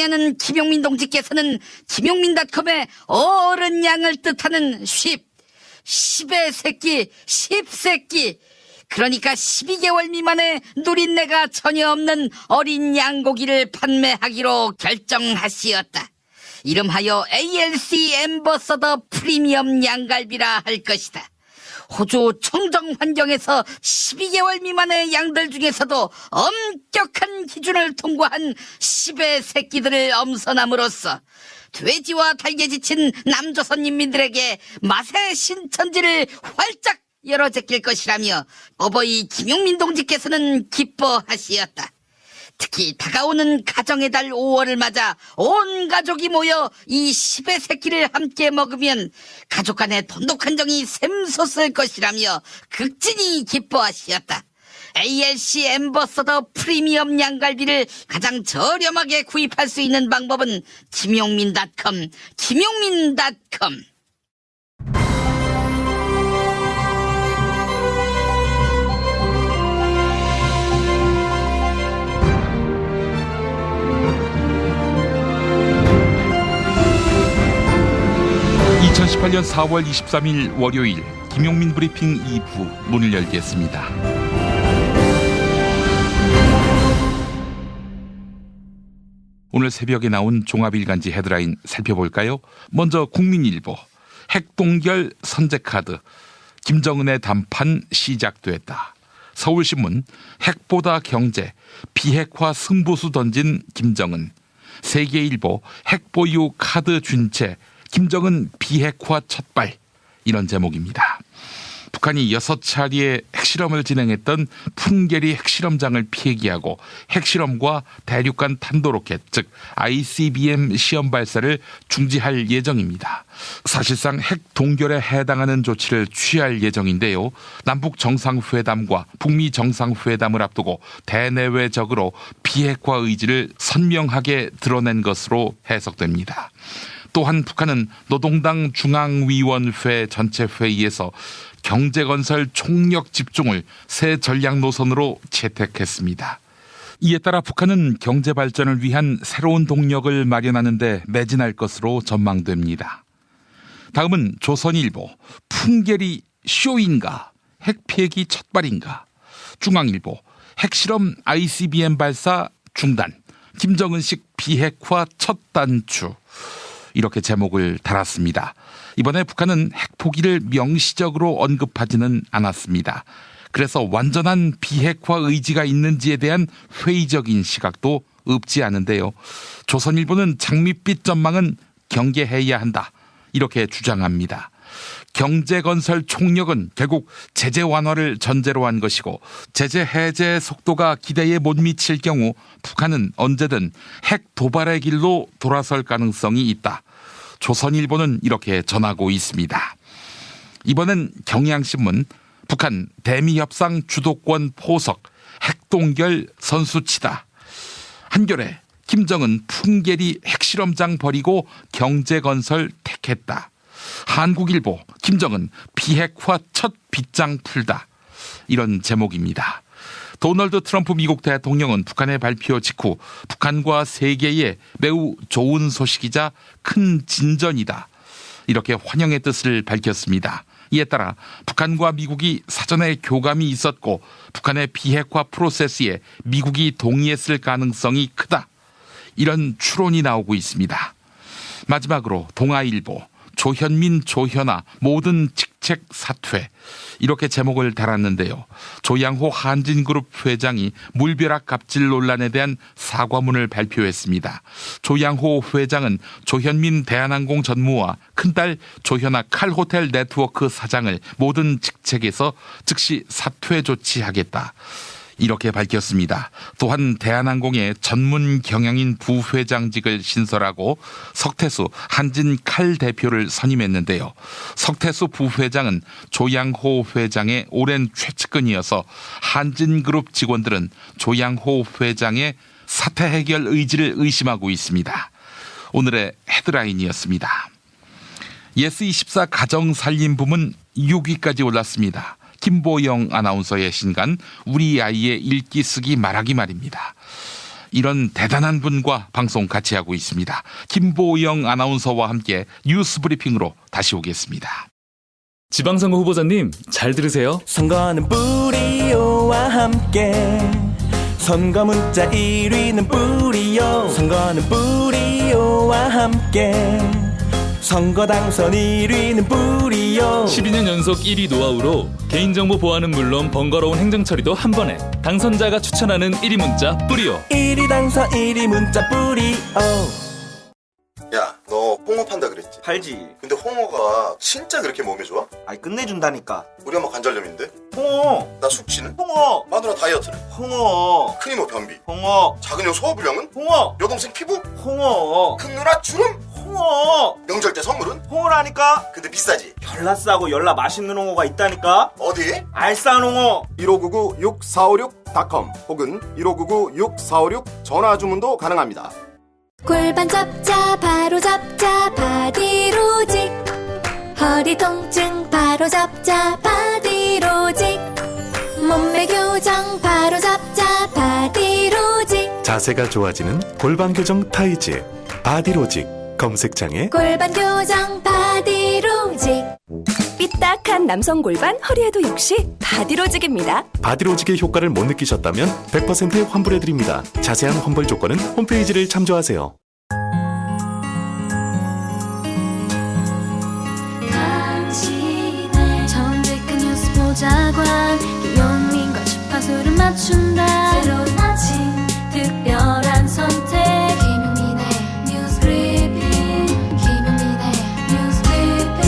방해하는 김용민 동지께서는 김용민닷컴의 어른 양을 뜻하는 10의 새끼, 10새끼, 그러니까 12개월 미만의 누린내가 전혀 없는 어린 양고기를 판매하기로 결정하시었다. 이름하여 ALC 앰버서더 프리미엄 양갈비라 할 것이다. 호주 청정 환경에서 12개월 미만의 양들 중에서도 엄격한 기준을 통과한 10의 새끼들을 엄선함으로써 돼지와 닭에 지친 남조선 인민들에게 맛의 신천지를 활짝 열어 제낄 것이라며 어버이 김용민 동지께서는 기뻐하시었다. 특히 다가오는 가정의 달 5월을 맞아 온 가족이 모여 이 10의 새끼를 함께 먹으면 가족 간의 돈독한 정이 샘솟을 것이라며 극진히 기뻐하시었다. ALC 앰버서더 프리미엄 양갈비를 가장 저렴하게 구입할 수 있는 방법은 김용민닷컴. 2018년 4월 23일 월요일 김용민 브리핑 2부 문을 열겠습니다. 오늘 새벽에 나온 종합일간지 헤드라인 살펴볼까요? 먼저 국민일보, 핵동결 선제카드, 김정은의 담판 시작됐다. 서울신문, 핵보다 경제, 비핵화 승부수 던진 김정은. 세계일보, 핵보유 카드 준채, 김정은 비핵화 첫발, 이런 제목입니다. 북한이 6차례의 핵실험을 진행했던 푼게리 핵실험장을 피해기하고 핵실험과 대륙간 탄도로켓, 즉 ICBM 시험 발사를 중지할 예정입니다. 사실상 핵 동결에 해당하는 조치를 취할 예정인데요. 남북 정상회담과 북미 정상회담을 앞두고 대내외적으로 비핵화 의지를 선명하게 드러낸 것으로 해석됩니다. 또한 북한은 노동당 중앙위원회 전체 회의에서 경제건설 총력 집중을 새 전략 노선으로 채택했습니다. 이에 따라 북한은 경제 발전을 위한 새로운 동력을 마련하는 데 매진할 것으로 전망됩니다. 다음은 조선일보, 푼게리 쇼인가, 핵폐기 첫발인가. 중앙일보, 핵실험 ICBM 발사 중단, 김정은식 비핵화 첫 단추, 이렇게 제목을 달았습니다. 이번에 북한은 핵포기를 명시적으로 언급하지는 않았습니다. 그래서 완전한 비핵화 의지가 있는지에 대한 회의적인 시각도 없지 않은데요. 조선일보는 장밋빛 전망은 경계해야 한다, 이렇게 주장합니다. 경제건설 총력은 결국 제재 완화를 전제로 한 것이고 제재 해제 속도가 기대에 못 미칠 경우 북한은 언제든 핵 도발의 길로 돌아설 가능성이 있다. 조선일보는 이렇게 전하고 있습니다. 이번엔 경향신문, 북한 대미협상 주도권 포석, 핵동결 선수치다. 한겨레, 김정은 푼게리 핵실험장 버리고 경제건설 택했다. 한국일보, 김정은 비핵화 첫 빗장 풀다, 이런 제목입니다. 도널드 트럼프 미국 대통령은 북한의 발표 직후 북한과 세계에 매우 좋은 소식이자 큰 진전이다, 이렇게 환영의 뜻을 밝혔습니다. 이에 따라 북한과 미국이 사전에 교감이 있었고 북한의 비핵화 프로세스에 미국이 동의했을 가능성이 크다, 이런 추론이 나오고 있습니다. 마지막으로 동아일보, 조현민, 조현아 모든 직책 사퇴, 이렇게 제목을 달았는데요. 조양호 한진그룹 회장이 물벼락 갑질 논란에 대한 사과문을 발표했습니다. 조양호 회장은 조현민 대한항공 전무와 큰딸 조현아 칼호텔 네트워크 사장을 모든 직책에서 즉시 사퇴 조치하겠다, 이렇게 밝혔습니다. 또한 대한항공의 전문 경영인 부회장직을 신설하고 석태수 한진칼 대표를 선임했는데요. 석태수 부회장은 조양호 회장의 오랜 최측근이어서 한진그룹 직원들은 조양호 회장의 사퇴 해결 의지를 의심하고 있습니다. 오늘의 헤드라인이었습니다. 예스24 가정살림 부문 6위까지 올랐습니다. 김보영 아나운서의 신간 우리 아이의 읽기 쓰기 말하기 말입니다. 이런 대단한 분과 방송 같이 하고 있습니다. 김보영 아나운서와 함께 뉴스 브리핑으로 다시 오겠습니다. 지방선거 후보자님, 잘 들으세요. 선거는 뿌리오와 함께 선거 문자 1위는 뿌리오. 선거는 뿌리오와 함께 선거 당선 1위는 뿌리오. 12년 연속 1위 노하우로 개인정보 보안은 물론 번거로운 행정처리도 한 번에 당선자가 추천하는 1위 문자 뿌리오. 1위 당선 1위 문자 뿌리오. 야, 너 홍어 판다 그랬지? 팔지. 근데 홍어가 진짜 그렇게 몸에 좋아? 아니 끝내준다니까. 우리 엄마 관절염인데? 홍어. 나 숙취는? 홍어. 마누라 다이어트는? 홍어. 큰 이모 변비? 홍어. 작은 형 소화불량은? 홍어. 여동생 피부? 홍어. 큰 누나 주름? 홍어. 명절 때 선물은? 홍어라니까. 근데 비싸지? 열라 싸고 열라 맛있는 홍어가 있다니까. 어디? 알싸한 홍어. 1599-6456.com 혹은 1599-6456 전화 주문도 가능합니다. 골반 잡자 바로 잡자 바디로직. 허리 통증 바로 잡자 바디로직. 몸매 교정 바로 잡자 바디로직. 자세가 좋아지는 골반 교정 타이즈 바디로직. 검색창에 골반 교정 바디로직. 삐딱한 남성 골반 허리에도 역시 바디로직입니다. 바디로직의 효과를 못 느끼셨다면 100% 환불해드립니다. 자세한 환불 조건은 홈페이지를 참조하세요. 당신의 정직한 뉴스 보자관 김용민과 주파수를 맞춘다. 새로운 아침 특별한 선택 김용민의 뉴스 브리핑. 김용민의 뉴스 브리핑.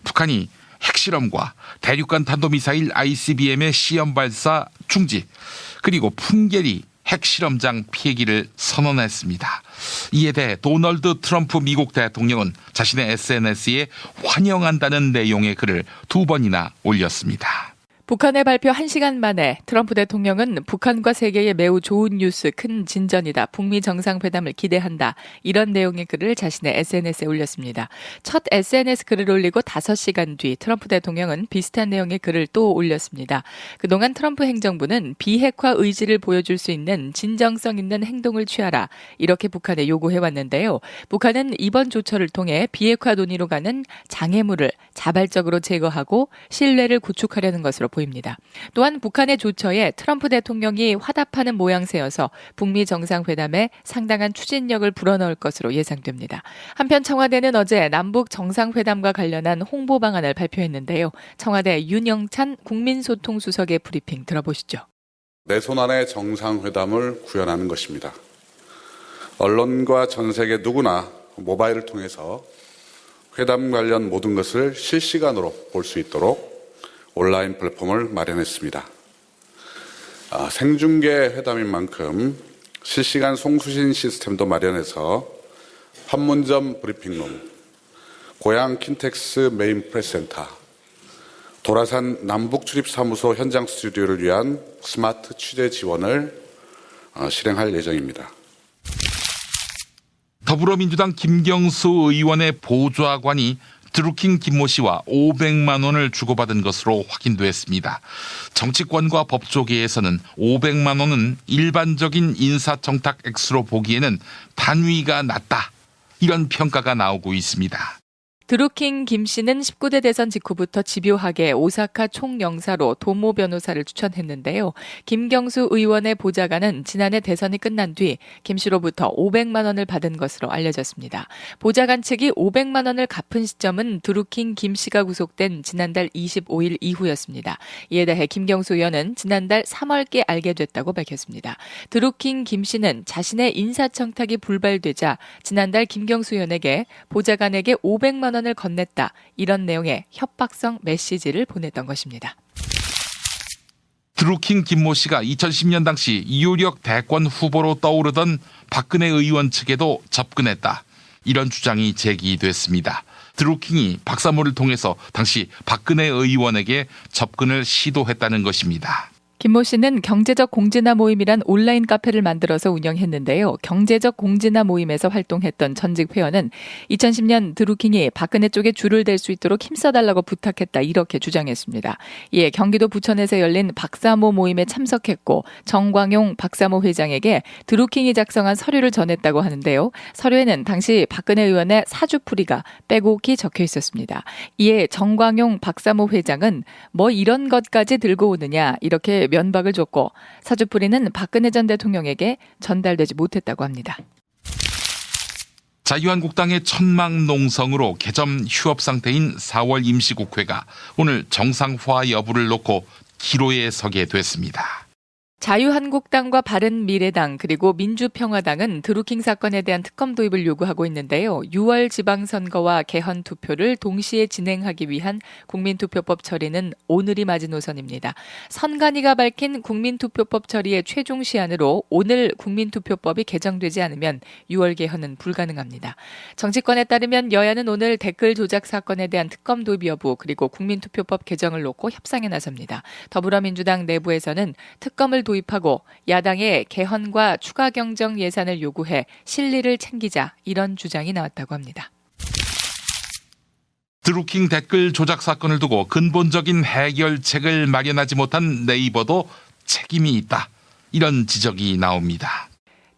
북한이 핵실험과 대륙간 탄도미사일 ICBM의 시험 발사 중지, 그리고 풍계리 핵실험장 폐기를 선언했습니다. 이에 대해 도널드 트럼프 미국 대통령은 자신의 SNS에 환영한다는 내용의 글을 2번이나 올렸습니다. 북한의 발표 1시간 만에 트럼프 대통령은 북한과 세계에 매우 좋은 뉴스, 큰 진전이다. 북미 정상회담을 기대한다. 이런 내용의 글을 자신의 SNS에 올렸습니다. 첫 SNS 글을 올리고 5시간 뒤 트럼프 대통령은 비슷한 내용의 글을 또 올렸습니다. 그동안 트럼프 행정부는 비핵화 의지를 보여줄 수 있는 진정성 있는 행동을 취하라. 이렇게 북한에 요구해왔는데요. 북한은 이번 조처를 통해 비핵화 논의로 가는 장애물을 자발적으로 제거하고 신뢰를 구축하려는 것으로 보입니다. 또한 북한의 조처에 트럼프 대통령이 화답하는 모양새여서 북미 정상회담에 상당한 추진력을 불어넣을 것으로 예상됩니다. 한편 청와대는 어제 남북 정상회담과 관련한 홍보 방안을 발표했는데요. 청와대 윤영찬 국민소통수석의 브리핑 들어보시죠. 내 손안에 정상회담을 구현하는 것입니다. 언론과 전 세계 누구나 모바일을 통해서 회담 관련 모든 것을 실시간으로 볼 수 있도록 온라인 플랫폼을 마련했습니다. 생중계 회담인 만큼 실시간 송수신 시스템도 마련해서 판문점 브리핑룸, 고양 킨텍스 메인 프레스센터, 도라산 남북 출입사무소 현장 스튜디오를 위한 스마트 취재 지원을 실행할 예정입니다. 더불어민주당 김경수 의원의 보좌관이 드루킹 김모 씨와 500만 원을 주고받은 것으로 확인됐습니다. 정치권과 법조계에서는 500만 원은 일반적인 인사청탁 액수로 보기에는 단위가 낮다, 이런 평가가 나오고 있습니다. 드루킹 김 씨는 19대 대선 직후부터 집요하게 오사카 총영사로 도모 변호사를 추천했는데요. 김경수 의원의 보좌관은 지난해 대선이 끝난 뒤 김 씨로부터 500만 원을 받은 것으로 알려졌습니다. 보좌관 측이 500만 원을 갚은 시점은 드루킹 김 씨가 구속된 지난달 25일 이후였습니다. 이에 대해 김경수 의원은 지난달 3월께 알게 됐다고 밝혔습니다. 드루킹 김 씨는 자신의 인사청탁이 불발되자 지난달 김경수 의원에게 보좌관에게 500만 원을 건넸다, 이런 내용의 협박성 메시지를 보냈던 것입니다. 드루킹 김모 씨가 2010년 당시 이효력 대권 후보로 떠오르던 박근혜 의원 측에도 접근했다, 이런 주장이 제기됐습니다. 드루킹이 박사모를 통해서 당시 박근혜 의원에게 접근을 시도했다는 것입니다. 김모 씨는 경제적 공진화 모임이란 온라인 카페를 만들어서 운영했는데요. 경제적 공진화 모임에서 활동했던 전직 회원은 2010년 드루킹이 박근혜 쪽에 줄을 댈 수 있도록 힘써달라고 부탁했다 이렇게 주장했습니다. 이에 경기도 부천에서 열린 박사모 모임에 참석했고 정광용 박사모 회장에게 드루킹이 작성한 서류를 전했다고 하는데요. 서류에는 당시 박근혜 의원의 사주풀이가 빼곡히 적혀 있었습니다. 이에 정광용 박사모 회장은 뭐 이런 것까지 들고 오느냐 이렇게 면박을 줬고 사주풀이는 박근혜 전 대통령에게 전달되지 못했다고 합니다. 자유한국당의 천막농성으로 개점 휴업 상태인 4월 임시국회가 오늘 정상화 여부를 놓고 기로에 서게 됐습니다. 자유한국당과 바른미래당 그리고 민주평화당은 드루킹 사건에 대한 특검 도입을 요구하고 있는데요. 6월 지방선거와 개헌 투표를 동시에 진행하기 위한 국민투표법 처리는 오늘이 마지노선입니다. 선관위가 밝힌 국민투표법 처리의 최종 시한으로 오늘 국민투표법이 개정되지 않으면 6월 개헌은 불가능합니다. 정치권에 따르면 여야는 오늘 댓글 조작 사건에 대한 특검 도입 여부 그리고 국민투표법 개정을 놓고 협상에 나섭니다. 더불어민주당 내부에서는 특검을 도입하고 야당의 개헌과 추가 경정 예산을 요구해 실리를 챙기자 이런 주장이 나왔다고 합니다. 드루킹 댓글 조작 사건을 두고 근본적인 해결책을 마련하지 못한 네이버도 책임이 있다. 이런 지적이 나옵니다.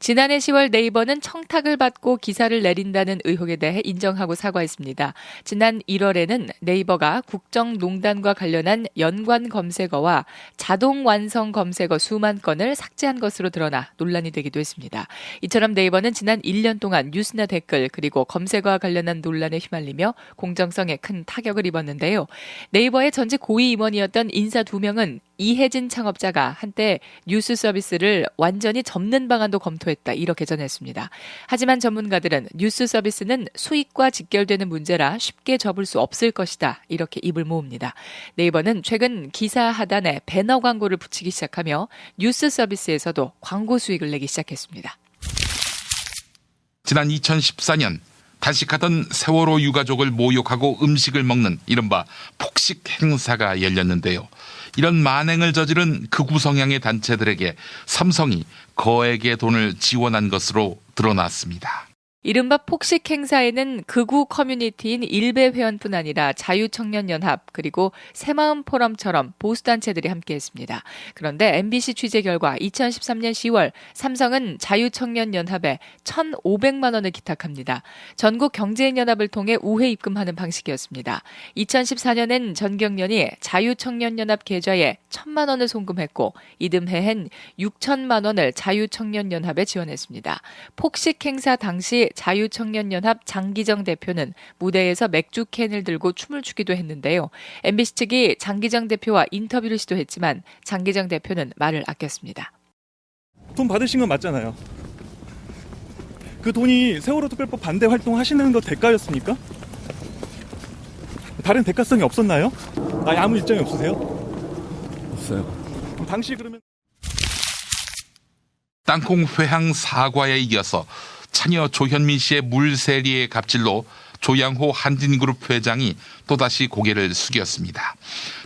지난해 10월 네이버는 청탁을 받고 기사를 내린다는 의혹에 대해 인정하고 사과했습니다. 지난 1월에는 네이버가 국정농단과 관련한 연관 검색어와 자동 완성 검색어 수만 건을 삭제한 것으로 드러나 논란이 되기도 했습니다. 이처럼 네이버는 지난 1년 동안 뉴스나 댓글 그리고 검색어와 관련한 논란에 휘말리며 공정성에 큰 타격을 입었는데요. 네이버의 전직 고위 임원이었던 인사 2명은 이혜진 창업자가 한때 뉴스 서비스를 완전히 접는 방안도 검토했다 이렇게 전했습니다. 하지만 전문가들은 뉴스 서비스는 수익과 직결되는 문제라 쉽게 접을 수 없을 것이다 이렇게 입을 모읍니다. 네이버는 최근 기사 하단에 배너 광고를 붙이기 시작하며 뉴스 서비스에서도 광고 수익을 내기 시작했습니다. 지난 2014년 단식하던 세월호 유가족을 모욕하고 음식을 먹는 이른바 폭식 행사가 열렸는데요. 이런 만행을 저지른 극우 성향의 단체들에게 삼성이 거액의 돈을 지원한 것으로 드러났습니다. 이른바 폭식 행사에는 극우 커뮤니티인 일베 회원뿐 아니라 자유청년연합 그리고 새마음 포럼처럼 보수단체들이 함께했습니다. 그런데 MBC 취재 결과 2013년 10월 삼성은 자유청년연합에 1,500만 원을 기탁합니다. 전국경제인연합을 통해 우회 입금하는 방식이었습니다. 2014년엔 전경련이 자유청년연합 계좌에 1,000만 원을 송금했고 이듬해엔 6천만 원을 자유청년연합에 지원했습니다. 폭식 행사 당시 자유청년연합 장기정 대표는 무대에서 맥주 캔을 들고 춤을 추기도 했는데요. MBC 측이 장기정 대표와 인터뷰를 시도했지만 장기정 대표는 말을 아꼈습니다. 돈 받으신 건 맞잖아요. 그 돈이 세월호 특별법 반대 활동하시는 거 대가였습니까? 다른 대가성이 없었나요? 아무 일정이 없으세요? 없어요. 그럼 당시 그러면 땅콩 회항 사과에 이어서 차녀 조현민 씨의 물세리의 갑질로 조양호 한진그룹 회장이 또다시 고개를 숙였습니다.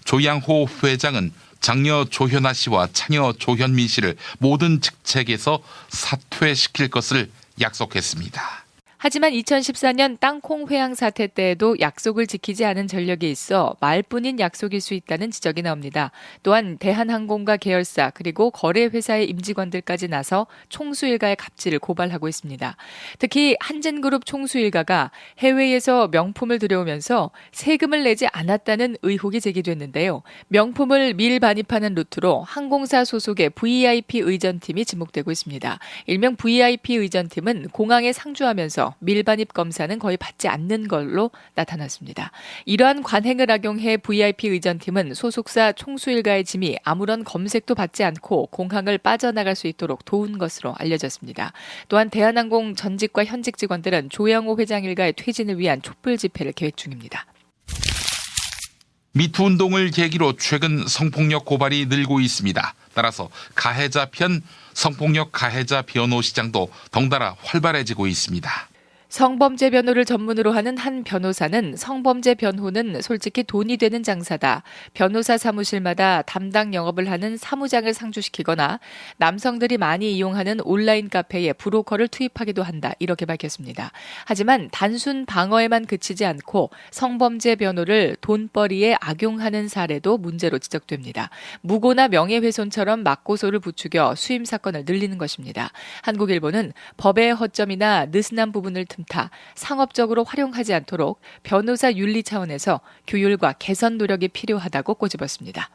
조양호 회장은 장녀 조현아 씨와 차녀 조현민 씨를 모든 직책에서 사퇴시킬 것을 약속했습니다. 하지만 2014년 땅콩 회항 사태 때에도 약속을 지키지 않은 전력이 있어 말뿐인 약속일 수 있다는 지적이 나옵니다. 또한 대한항공과 계열사 그리고 거래회사의 임직원들까지 나서 총수 일가의 갑질을 고발하고 있습니다. 특히 한진그룹 총수 일가가 해외에서 명품을 들여오면서 세금을 내지 않았다는 의혹이 제기됐는데요. 명품을 밀반입하는 루트로 항공사 소속의 VIP 의전팀이 지목되고 있습니다. 일명 VIP 의전팀은 공항에 상주하면서 밀반입 검사는 거의 받지 않는 걸로 나타났습니다. 이러한 관행을 악용해 VIP 의전팀은 소속사 총수 일가의 짐이 아무런 검색도 받지 않고 공항을 빠져나갈 수 있도록 도운 것으로 알려졌습니다. 또한 대한항공 전직과 현직 직원들은 조양호 회장 일가의 퇴진을 위한 촛불 집회를 계획 중입니다. 미투 운동을 계기로 최근 성폭력 고발이 늘고 있습니다. 따라서 가해자 편 성폭력 가해자 변호 시장도 덩달아 활발해지고 있습니다. 성범죄 변호를 전문으로 하는 한 변호사는 성범죄 변호는 솔직히 돈이 되는 장사다. 변호사 사무실마다 담당 영업을 하는 사무장을 상주시키거나 남성들이 많이 이용하는 온라인 카페에 브로커를 투입하기도 한다. 이렇게 밝혔습니다. 하지만 단순 방어에만 그치지 않고 성범죄 변호를 돈벌이에 악용하는 사례도 문제로 지적됩니다. 무고나 명예훼손처럼 맞고소를 부추겨 수임 사건을 늘리는 것입니다. 한국일보는 법의 허점이나 느슨한 부분을 틈타 상업적으로 활용하지 않도록 변호사 윤리 차원에서 규율과 개선 노력이 필요하다고 꼬집었습니다.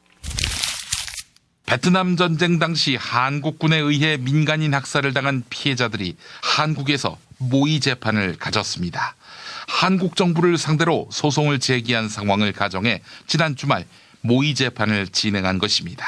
베트남 전쟁 당시 한국군에 의해 민간인 학살을 당한 피해자들이 한국에서 모의 재판을 가졌습니다. 한국 정부를 상대로 소송을 제기한 상황을 가정해 지난 주말 모의 재판을 진행한 것입니다.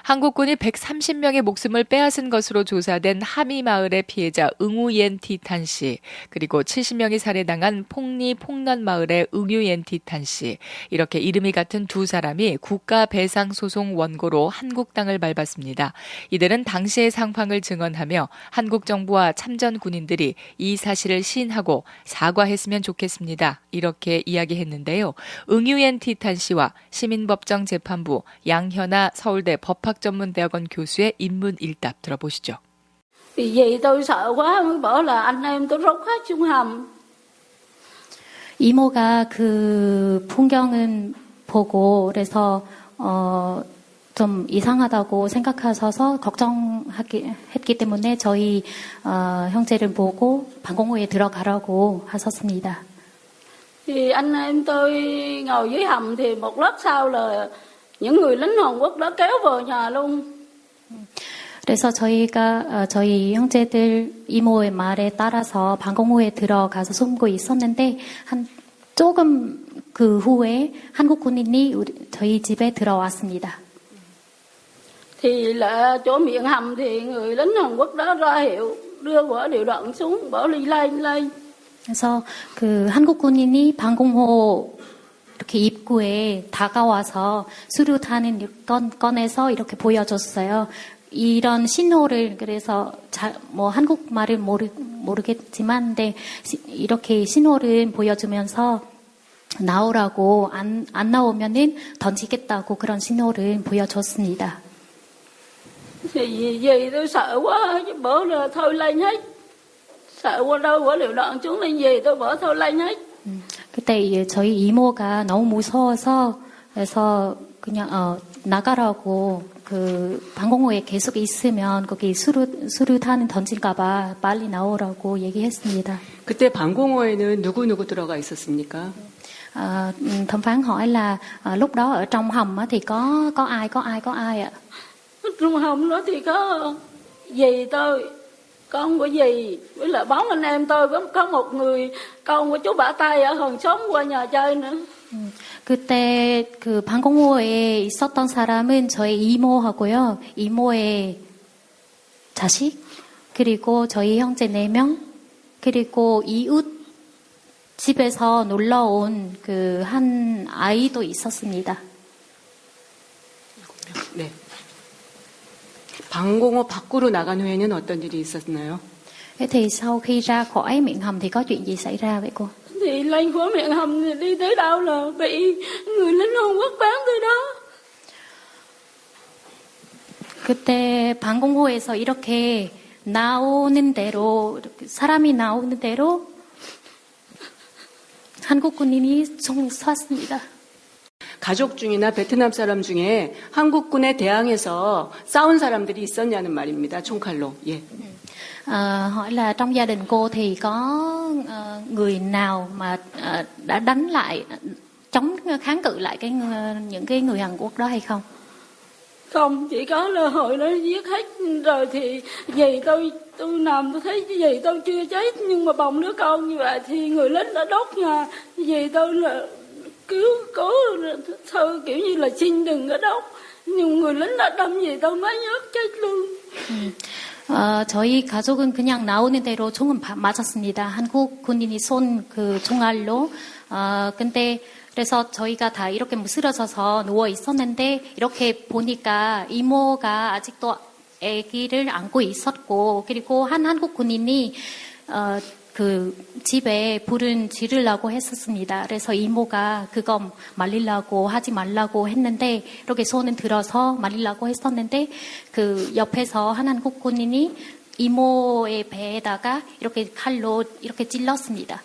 한국군이 130명의 목숨을 빼앗은 것으로 조사된 하미 마을의 피해자 응우옌 티탄 씨, 그리고 70명이 살해당한 폭리 폭란 마을의 응유옌 티탄 씨, 이렇게 이름이 같은 두 사람이 국가배상소송 원고로 한국 땅을 밟았습니다. 이들은 당시의 상황을 증언하며 한국 정부와 참전 군인들이 이 사실을 시인하고 사과했으면 좋겠습니다. 이렇게 이야기했는데요. 응유옌 티탄 씨와 시민법정 재판부 양현아 서울대 법학전문대학원 교수의 인문 일답 들어보시죠. Vì vậy tôi sợ quá mới bỏ là anh em tôi rút hết xuống hầm. 이모가 그 풍경은 보고 그래서 좀 이상하다고 생각하셔서 걱정했기 때문에 저희 형제를 보고 방공호에 들어가라고 하셨습니다. Thì anh em tôi ngồi dưới hầm thì một lát sau là những người lính Hàn Quốc đã kéo vào nhà luôn. 그래서 저희 형제들 이모의 말에 따라서 방공호에 들어가서 숨고 있었는데 조금 그 후에 한국 군인이 저희 집에 들어왔습니다. Thì là chỗ miệng hầm thì người lính Hàn Quốc đã ra hiệu đưa vỏ điều động xuống, bỏ lên. 그래서 그 한국 군인이 방공호 이렇게 입구에 다가와서 수류탄을 꺼내서 이렇게 보여줬어요. 이런 신호를 그래서 뭐 한국말을 모르겠지만 근데 이렇게 신호를 보여주면서 나오라고 안 나오면은 던지겠다고 그런 신호를 보여줬습니다. Thì về tôi sợ quá, bỏ là thôi lên hết. sợ qua đâu bỏ liều đạn xuống lên về tôi bỏ thôi lên hết. 그때 저희 이모가 너무 무서워서 그래서 그냥 나가라고 그 방공호에 계속 있으면 거기 수류탄 던질까봐 빨리 나오라고 얘기했습니다. 그때 방공호에는 누구 들어가 있었습니까? thẩm phán hỏi là lúc đó ở trong hầm thì có ai ạ? Trong hầm đó thì có dì tôi, con của dì với lại 4 anh em tôi, có một người con của chú Bả Tay ở hàng xóm qua nhà chơi nữa. 그때 그 방공호에 있었던 사람은 저희 이모하고요, 이모의 자식, 그리고 저희 형제 4명, 그리고 이웃 집에서 놀러 온 그 한 아이도 있었습니다. 네. 방공호 밖으로 나간 후에는 어떤 일이 있었나요? Thì sau khi ra khỏi miệng hầm thì có chuyện gì xảy ra vậy cô? Thì lên khỏi miệng hầm thì đi tới đâu là bị người lính Hàn Quốc bắn tới đó. 그때 방공호에서 이렇게 나오는 대로 사람이 나오는 대로 한국 군인이 총 쐈습니다. 가족 중이나 베트남 사람 중에 한국군에 대항해서 싸운 사람들이 있었냐는 말입니다. 총칼로. 예. hỏi là trong gia đình cô thì có người nào mà đã đánh lại, kháng cự lại những cái người Hàn Quốc đó hay không? Không, chỉ có là hội nó giết hết rồi thì dì tôi nằm tôi thấy dì tôi chưa chết nhưng mà bồng đứa con như vậy thì người lính đã đốt nhà, dì tôi là cố thôi kiểu như là xin đừng có đốt nhưng người lính đã đâm dì tôi mấy nhát chết luôn. 저희 가족은 그냥 나오는 대로 총은 맞았습니다. 한국 군인이 쏜 그 총알로. 근데 그래서 저희가 다 이렇게 쓰러져서 누워 있었는데 이렇게 보니까 이모가 아직도 아기를 안고 있었고 그리고 한 한국 군인이 그 그 집에 불은 지르려고 했었습니다. 그래서 이모가 그거 말리려고 하지 말라고 했는데 이렇게 손을 들어서 말리려고 했었는데 그 옆에서 한 한국 군인이 이모의 배에다가 이렇게 칼로 이렇게 찔렀습니다.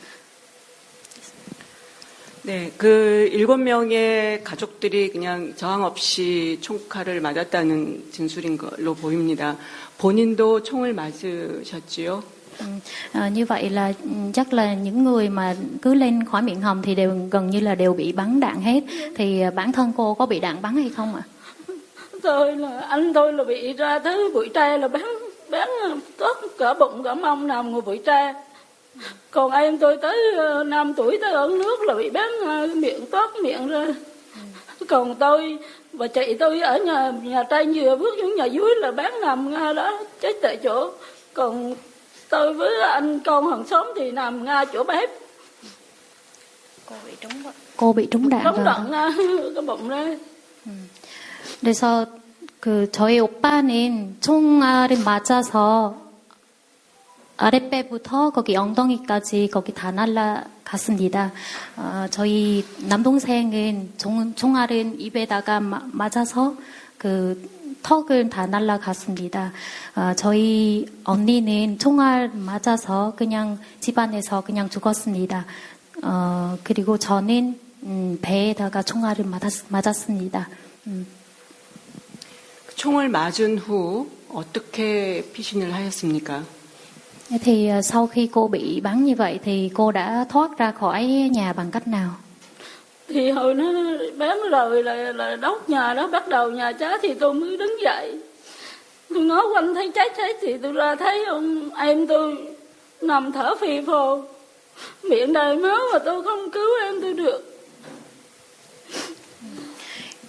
네, 그 7명의 가족들이 그냥 저항 없이 총칼을 맞았다는 진술인 걸로 보입니다. 본인도 총을 맞으셨지요? Như vậy là chắc là những người mà cứ lên khỏi miệng hồng thì gần như là đều bị bắn đạn hết. Thì bản thân cô có bị đạn bắn hay không ạ? Anh tôi là bị ra tới bụi tre là bán tốt cả bụng cả mông nằm ngồi bụi tre. Còn em tôi tới 5 tuổi tới ở nước là bị bán miệng toát miệng ra. Còn tôi và chị tôi ở nhà trai vừa bước xuống nhà dưới là bán nằm ngay đó chết tại chỗ. Còn tôi với anh con hàng xóm thì nằm ngay chỗ bếp. Cô bị trúng đạn. Trúng đạn cái bụng ra. 그래서 그 저희 오빠는 총알을 맞아서 아랫배부터 거기 엉덩이까지 거기 다 날아갔습니다. 저희 남동생은 총알은 입에다가 맞아서 그 턱을 다 날아갔습니다. 저희 언니는 총알 맞아서 그냥 집안에서 그냥 죽었습니다. 그리고 저는 배에다가 총알을 맞았습니다. 총을 맞은 후 어떻게 피신을 하였습니까? Thì sau khi cô bị bắn như vậy thì cô đã thoát ra khỏi nhà bằng cách nào? Thì hồi nó bắn rồi là đốt nhà đó, bắt đầu nhà cháy thì tôi mới đứng dậy. Tôi ngó quanh thấy cháy thì tôi ra thấy ông em tôi nằm thở phì phò, miệng đầy máu mà tôi không cứu em tôi được.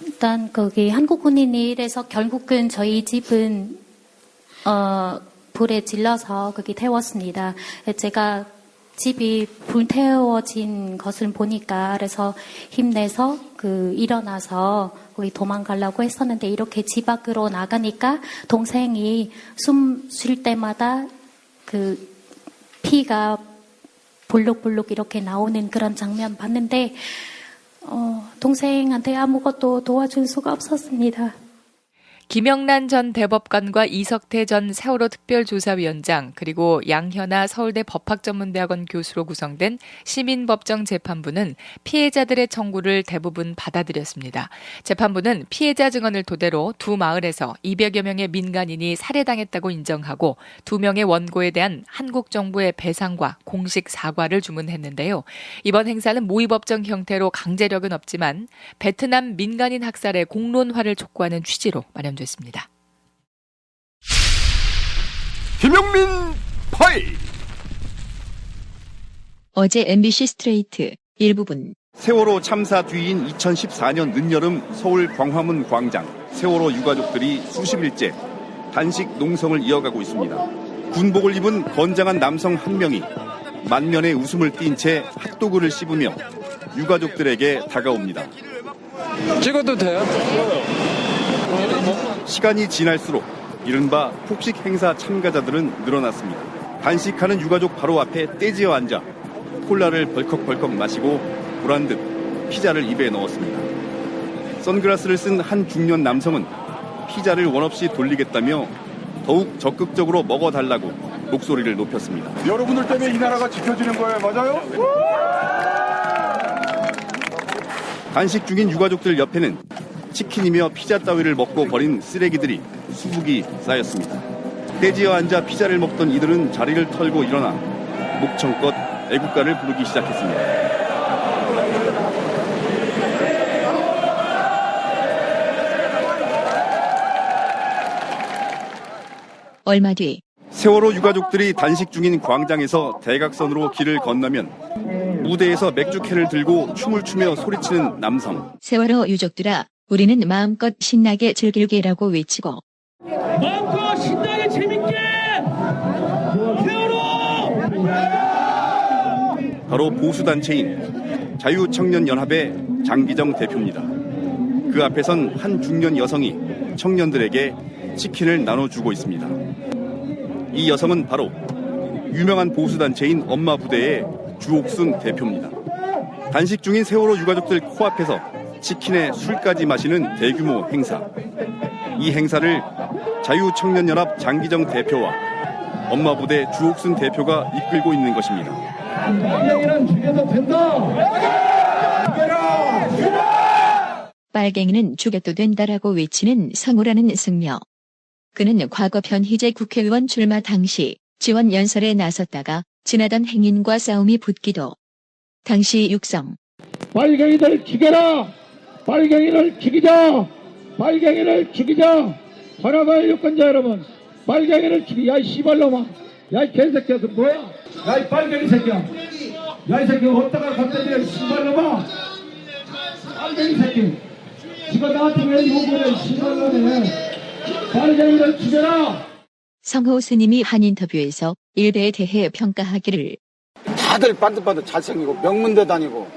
일단 거기 한국 군인이 이래서 결국은 저희 집은 불에 질러서 거기 태웠습니다. 제가 집이 불태워진 것을 보니까 그래서 힘내서 일어나서 거기 도망가려고 했었는데 이렇게 집 밖으로 나가니까 동생이 숨 쉴 때마다 그 피가 볼록볼록 이렇게 나오는 그런 장면 봤는데 동생한테 아무것도 도와줄 수가 없었습니다. 김영란 전 대법관과 이석태 전 세월호 특별조사위원장 그리고 양현아 서울대 법학전문대학원 교수로 구성된 시민법정 재판부는 피해자들의 청구를 대부분 받아들였습니다. 재판부는 피해자 증언을 토대로 두 마을에서 200여 명의 민간인이 살해당했다고 인정하고 2명의 원고에 대한 한국 정부의 배상과 공식 사과를 주문했는데요. 이번 행사는 모의법정 형태로 강제력은 없지만 베트남 민간인 학살의 공론화를 촉구하는 취지로 마련됐습니다. 김용민 파일. 어제 MBC 스트레이트 일부분. 세월호 참사 뒤인 2014년 늦여름 서울 광화문 광장 세월호 유가족들이 수십일째 단식 농성을 이어가고 있습니다. 군복을 입은 건장한 남성 한 명이 만면에 웃음을 띤 채 핫도그를 씹으며 유가족들에게 다가옵니다. 찍어도 돼요? 시간이 지날수록 이른바 폭식 행사 참가자들은 늘어났습니다. 단식하는 유가족 바로 앞에 떼지어 앉아 콜라를 벌컥벌컥 마시고 보란듯 피자를 입에 넣었습니다. 선글라스를 쓴 한 중년 남성은 피자를 원없이 돌리겠다며 더욱 적극적으로 먹어달라고 목소리를 높였습니다. 여러분들 때문에 이 나라가 지켜지는 거예요. 맞아요? 단식 중인 유가족들 옆에는 치킨이며 피자 따위를 먹고 버린 쓰레기들이 수북이 쌓였습니다. 떼지어 앉아 피자를 먹던 이들은 자리를 털고 일어나 목청껏 애국가를 부르기 시작했습니다. 얼마 뒤 세월호 유가족들이 단식 중인 광장에서 대각선으로 길을 건너면 무대에서 맥주캔을 들고 춤을 추며 소리치는 남성. 세월호 유족들아 우리는 마음껏 신나게 즐길게라고 외치고 마음껏 신나게 재밌게 세월호 바로 보수단체인 자유청년연합의 장기정 대표입니다. 그 앞에선 한 중년 여성이 청년들에게 치킨을 나눠주고 있습니다. 이 여성은 바로 유명한 보수단체인 엄마부대의 주옥순 대표입니다. 단식 중인 세월호 유가족들 코앞에서 치킨에 술까지 마시는 대규모 행사. 이 행사를 자유청년연합 장기정 대표와 엄마부대 주옥순 대표가 이끌고 있는 것입니다. 빨갱이는 죽여도 된다. 죽여라. 빨갱이는 죽여도 된다라고 외치는 성우라는 승려. 그는 과거 변희재 국회의원 출마 당시 지원 연설에 나섰다가 지나던 행인과 싸움이 붙기도. 당시 육성. 빨갱이들 죽여라. 빨갱이를 죽이자. 빨갱이를 죽이자. 하나가의 유권자 여러분, 빨갱이를 죽이. 야, 이 씨발놈아. 야, 이 개새끼야. 그 뭐야? 야, 이 빨갱이 새끼야. 야, 이 새끼 어디다가 갖다 씨발놈아. 빨갱이 새끼. 지가 나한테 왜 욕을 해? 씨발놈에. 빨갱이를 죽여라. 성호 스님이 한 인터뷰에서 일베에 대해 평가하기를. 다들 반듯반듯 잘생기고 명문대 다니고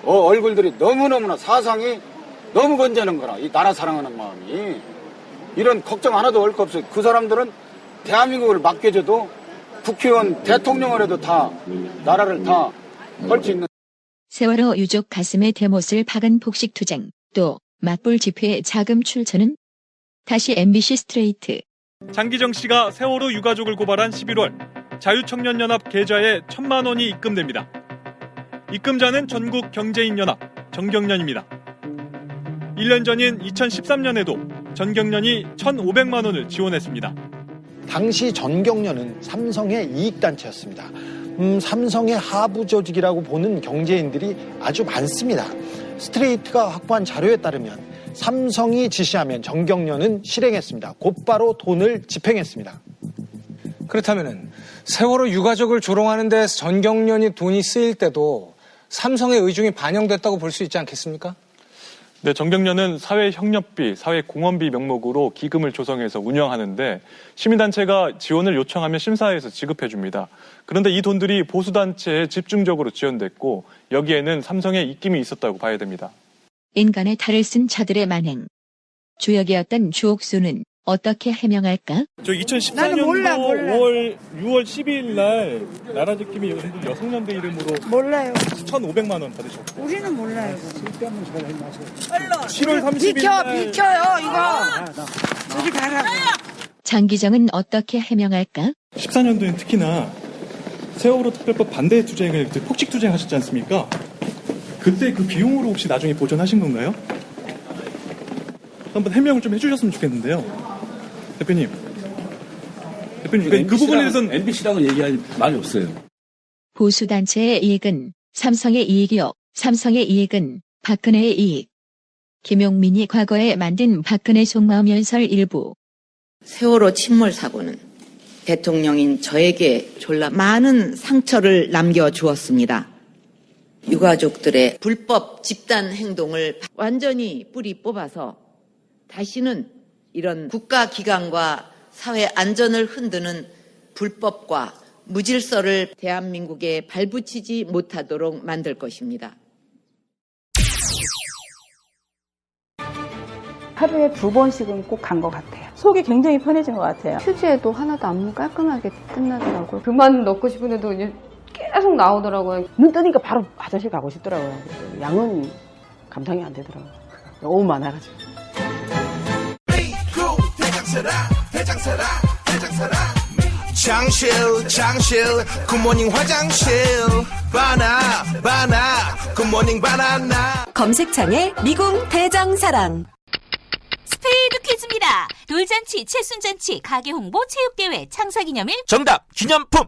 얼굴들이 너무너무나 사상이 너무 건재는 거라. 이 나라 사랑하는 마음이. 이런 걱정 하나도 올 거 없어요. 그 사람들은 대한민국을 맡겨줘도 국회의원 대통령을 해도 다 나라를 다 걸 수 있는. 세월호 유족 가슴에 대못을 박은 폭식투쟁, 또 맞불 집회 자금 출처는? 다시 MBC 스트레이트. 장기정 씨가 세월호 유가족을 고발한 11월 자유청년연합 계좌에 1,000만 원이 입금됩니다. 입금자는 전국경제인연합 정경련입니다. 1년 전인 2013년에도 전경련이 1,500만 원을 지원했습니다. 당시 전경련은 삼성의 이익단체였습니다. 삼성의 하부 조직이라고 보는 경제인들이 아주 많습니다. 스트레이트가 확보한 자료에 따르면 삼성이 지시하면 전경련은 실행했습니다. 곧바로 돈을 집행했습니다. 그렇다면 세월호 유가족을 조롱하는 데 전경련이 돈이 쓰일 때도 삼성의 의중이 반영됐다고 볼 수 있지 않겠습니까? 네, 전경련은 사회협력비, 사회공헌비 명목으로 기금을 조성해서 운영하는데 시민단체가 지원을 요청하면 심사해서 지급해줍니다. 그런데 이 돈들이 보수단체에 집중적으로 지원됐고 여기에는 삼성의 입김이 있었다고 봐야 됩니다. 인간의 탈을 쓴 자들의 만행. 주역이었던 주옥수는 어떻게 해명할까? 저 2014년도 6월 12일 날 나라지킴이 여성연대 이름으로 몰라요. 1,500만 원 받으셨고. 우리는 몰라요. 7월 30일 날 비켜요 이거. 저기 가라고. 장기정은 어떻게 해명할까? 14년도엔 특히나 세월호 특별법 반대 투쟁을 폭식 투쟁하셨지 않습니까? 그때 그 비용으로 혹시 나중에 보전하신 건가요? 한번 해명을 좀 해주셨으면 좋겠는데요. 대표님, 그 부분에 대해서는 MBC랑은 얘기할 말이 없어요. 보수단체의 이익은 삼성의 이익이요. 삼성의 이익은 박근혜의 이익. 김용민이 과거에 만든 박근혜 속마음 연설 일부. 세월호 침몰 사고는 대통령인 저에게 졸라 많은 상처를 남겨주었습니다. 유가족들의 불법 집단 행동을 완전히 뿌리 뽑아서 다시는 이런 국가기관과 사회 안전을 흔드는 불법과 무질서를 대한민국에 발붙이지 못하도록 만들 것입니다. 하루에 2번씩은 꼭 간 것 같아요. 속이 굉장히 편해진 것 같아요. 휴지에도 하나도 안 깔끔하게 끝나더라고요. 그만 넣고 싶은데도 계속 나오더라고요. 눈 뜨니까 바로 화장실 가고 싶더라고요. 양은 감당이 안 되더라고요. 너무 많아가지고. 장실 굿모닝 화장실 바나 굿모닝 바나나. 검색창에 미궁 대장사랑. 스페이드 퀴즈입니다. 돌잔치, 칠순잔치, 가게 홍보, 체육대회, 창사기념일. 정답 기념품.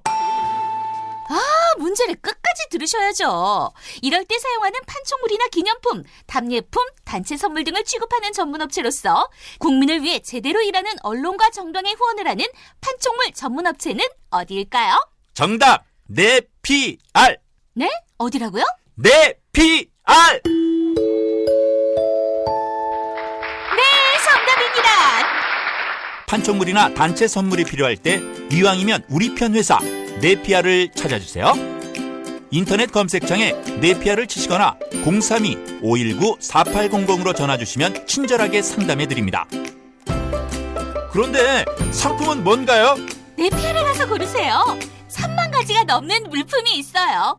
문제를 끝까지 들으셔야죠. 이럴 때 사용하는 판촉물이나 기념품, 답례품, 단체 선물 등을 취급하는 전문업체로서 국민을 위해 제대로 일하는 언론과 정당에 후원을 하는 판촉물 전문업체는 어디일까요? 정답 네피알. 네? 어디라고요? 네피알. 네, 정답입니다. 판촉물이나 단체 선물이 필요할 때 이왕이면 우리 편 회사 네피아를 찾아주세요. 인터넷 검색창에 네피아를 치시거나 032-519-4800으로 전화주시면 친절하게 상담해드립니다. 그런데 상품은 뭔가요? 네피아를 가서 고르세요. 3만 가지가 넘는 물품이 있어요.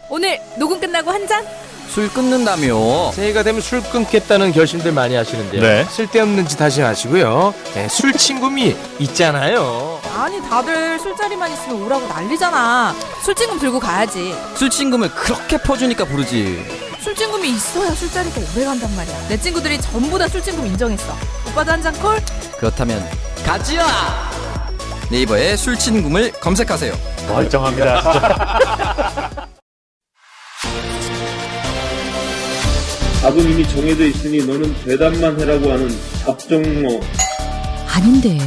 오늘 녹음 끝나고 한 잔? 술 끊는다며. 새해가 되면 술 끊겠다는 결심들 많이 하시는데요. 네. 쓸데없는 짓 하지 마시고요. 네, 술 친구미 있잖아요. 아니 다들 술자리만 있으면 오라고 난리잖아. 술친금 들고 가야지. 술친금을 그렇게 퍼주니까 부르지. 술친금이 있어야 술자리가 오래 간단 말이야. 내 친구들이 전부 다 술친금 인정했어. 오빠도 한 잔 콜? 그렇다면 가지야. 네이버에 술친금을 검색하세요. 멀쩡합니다 진짜. 답은 이미 정해져 있으니 너는 대답만 해라고 하는 답정모. 아닌데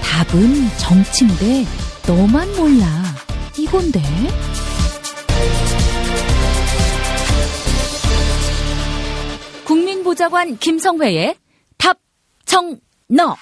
답은 정치인데 너만 몰라 이건데. 국민보좌관 김성회의 답정너.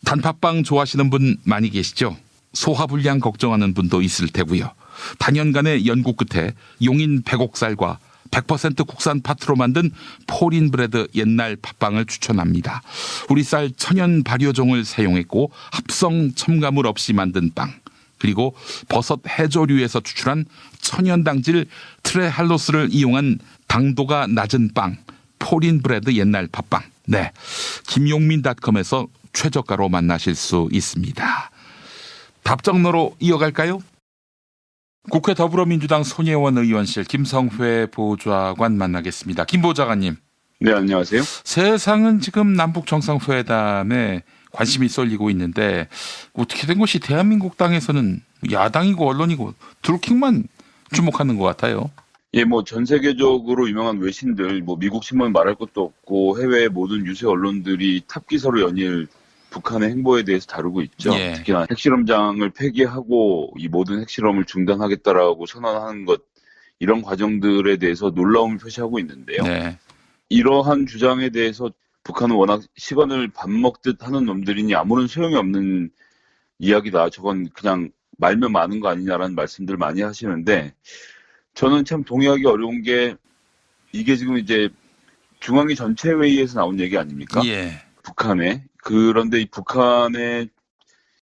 단팥빵 좋아하시는 분 많이 계시죠? 소화불량 걱정하는 분도 있을 테고요. 단연간의 연구 끝에 용인 백옥살과 100% 국산 팥으로 만든 포린브레드 옛날 팥빵을 추천합니다. 우리 쌀 천연 발효종을 사용했고 합성 첨가물 없이 만든 빵, 그리고 버섯 해조류에서 추출한 천연당질 트레할로스를 이용한 당도가 낮은 빵, 포린브레드 옛날 팥빵. 네, 김용민닷컴에서 최저가로 만나실 수 있습니다. 답정너로 이어갈까요? 국회 더불어민주당 손예원 의원실 김성회 보좌관 만나겠습니다. 김 보좌관님. 네, 안녕하세요. 세상은 지금 남북 정상회담에 관심이 쏠리고 있는데 어떻게 된 것이 대한민국 땅에서는 야당이고 언론이고 드루킹만 주목하는 것 같아요. 예, 뭐 전 세계적으로 유명한 외신들, 뭐 미국 신문 말할 것도 없고 해외 모든 유세 언론들이 탑기사로 연일 북한의 행보에 대해서 다루고 있죠. 예. 특히나 핵실험장을 폐기하고 이 모든 핵실험을 중단하겠다라고 선언하는 것, 이런 과정들에 대해서 놀라움을 표시하고 있는데요. 네. 이러한 주장에 대해서 북한은 워낙 시간을 밥 먹듯 하는 놈들이니 아무런 소용이 없는 이야기다. 저건 그냥 말면 많은 거 아니냐라는 말씀들 많이 하시는데, 저는 참 동의하기 어려운 게 이게 지금 이제 중앙위 전체회의에서 나온 얘기 아닙니까? 예. 북한에. 그런데 이 북한의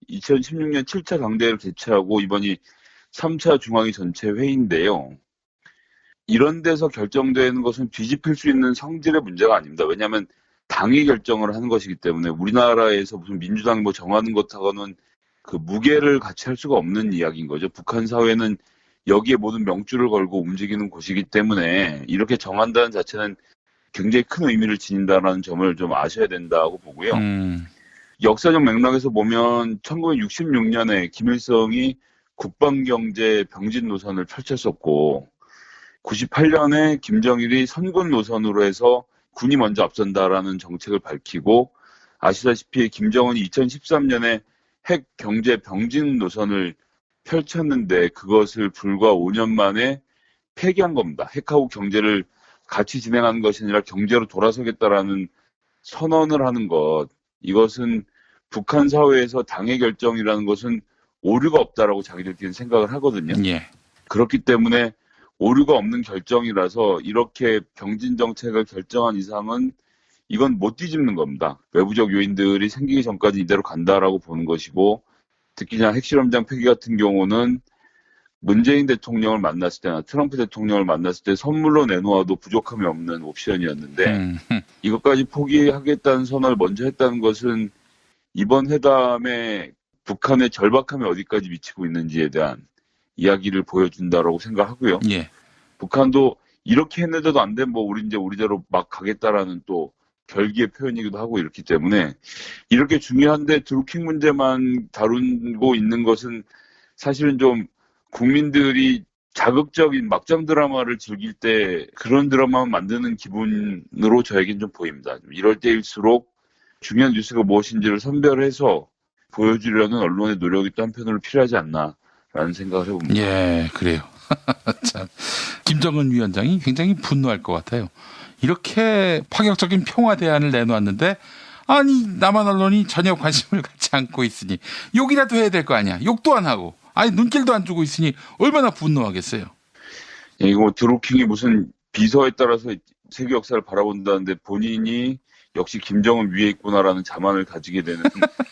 2016년 7차 당대회를 개최하고 이번이 3차 중앙위 전체회의인데요. 이런 데서 결정되는 것은 뒤집힐 수 있는 성질의 문제가 아닙니다. 왜냐하면 당이 결정을 하는 것이기 때문에 우리나라에서 무슨 민주당 뭐 정하는 것하고는 그 무게를 같이 할 수가 없는 이야기인 거죠. 북한 사회는 여기에 모든 명줄을 걸고 움직이는 곳이기 때문에 이렇게 정한다는 자체는 굉장히 큰 의미를 지닌다는 점을 좀 아셔야 된다고 보고요. 역사적 맥락에서 보면 1966년에 김일성이 국방경제 병진 노선을 펼쳤었고 98년에 김정일이 선군 노선으로 해서 군이 먼저 앞선다라는 정책을 밝히고 아시다시피 김정은이 2013년에 핵 경제 병진 노선을 펼쳤는데 그것을 불과 5년 만에 폐기한 겁니다. 핵하고 경제를 같이 진행하는 것이 아니라 경제로 돌아서겠다라는 선언을 하는 것, 이것은 북한 사회에서 당의 결정이라는 것은 오류가 없다라고 자기들끼리 생각을 하거든요. 예. 그렇기 때문에 오류가 없는 결정이라서 이렇게 병진 정책을 결정한 이상은 이건 못 뒤집는 겁니다. 외부적 요인들이 생기기 전까지 이대로 간다라고 보는 것이고, 특히나 핵실험장 폐기 같은 경우는 문재인 대통령을 만났을 때나 트럼프 대통령을 만났을 때 선물로 내놓아도 부족함이 없는 옵션이었는데 이것까지 포기하겠다는 선언을 먼저 했다는 것은 이번 회담에 북한의 절박함이 어디까지 미치고 있는지에 대한 이야기를 보여준다라고 생각하고요. 예. 북한도 이렇게 했는데도 안 되면 뭐 우리 이제 우리대로 막 가겠다라는 또 결기의 표현이기도 하고 이렇기 때문에 이렇게 중요한데 드루킹 문제만 다루고 있는 것은 사실은 좀 국민들이 자극적인 막장 드라마를 즐길 때 그런 드라마만 만드는 기분으로 저에겐 좀 보입니다. 이럴 때일수록 중요한 뉴스가 무엇인지를 선별해서 보여주려는 언론의 노력이 또 한편으로 필요하지 않나라는 생각을 해봅니다. 예, 그래요. 참, 김정은 위원장이 굉장히 분노할 것 같아요. 이렇게 파격적인 평화 대안을 내놓았는데 아니 남한 언론이 전혀 관심을 갖지 않고 있으니 욕이라도 해야 될 거 아니야. 욕도 안 하고 아니 눈길도 안 주고 있으니 얼마나 분노하겠어요. 이거 드루킹이 무슨 비서에 따라서 세계 역사를 바라본다는데 본인이 역시 김정은 위에 있구나라는 자만을 가지게 되는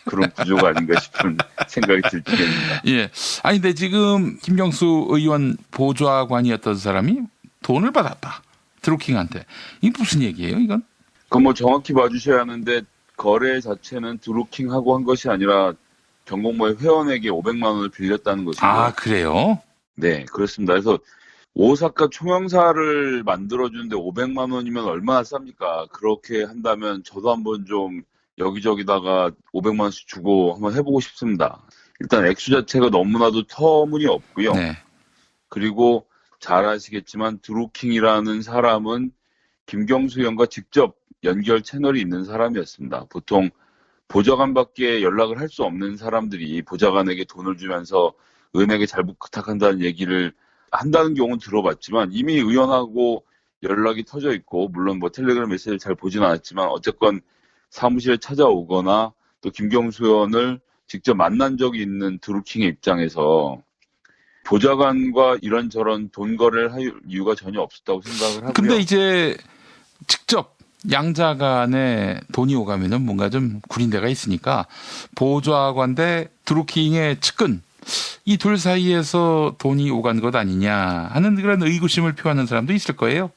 그런 구조가 아닌가 싶은 생각이 들 때입니다. 예. 아니, 근데 지금 김경수 의원 보좌관이었던 사람이 돈을 받았다. 드루킹한테. 이게 무슨 얘기예요, 이건? 그건 뭐 정확히 봐주셔야 하는데, 거래 자체는 드루킹하고 한 것이 아니라 경공모의 회원에게 500만 원을 빌렸다는 것이죠. 아, 그래요? 네, 그렇습니다. 그래서 오사카 총영사를 만들어주는데 500만 원이면 얼마나 쌉니까? 그렇게 한다면 저도 한번 좀 여기저기다가 500만 원씩 주고 한번 해보고 싶습니다. 일단 액수 자체가 너무나도 터무니없고요. 네. 그리고 잘 아시겠지만 드루킹이라는 사람은 김경수 의원과 직접 연결 채널이 있는 사람이었습니다. 보통 보좌관밖에 연락을 할 수 없는 사람들이 보좌관에게 돈을 주면서 은행에 잘 부탁한다는 얘기를 한다는 경우는 들어봤지만 이미 의원하고 연락이 터져 있고 물론 뭐 텔레그램 메시지를 잘 보진 않았지만 어쨌건 사무실에 찾아오거나 또 김경수 의원을 직접 만난 적이 있는 드루킹의 입장에서 보좌관과 이런저런 돈 거래를 할 이유가 전혀 없었다고 생각을 하고요. 근데 이제 직접 양자 간에 돈이 오가면은 뭔가 좀 구린 데가 있으니까 보좌관 대 드루킹의 측근 이 둘 사이에서 돈이 오간 것 아니냐 하는 그런 의구심을 표하는 사람도 있을 거예요.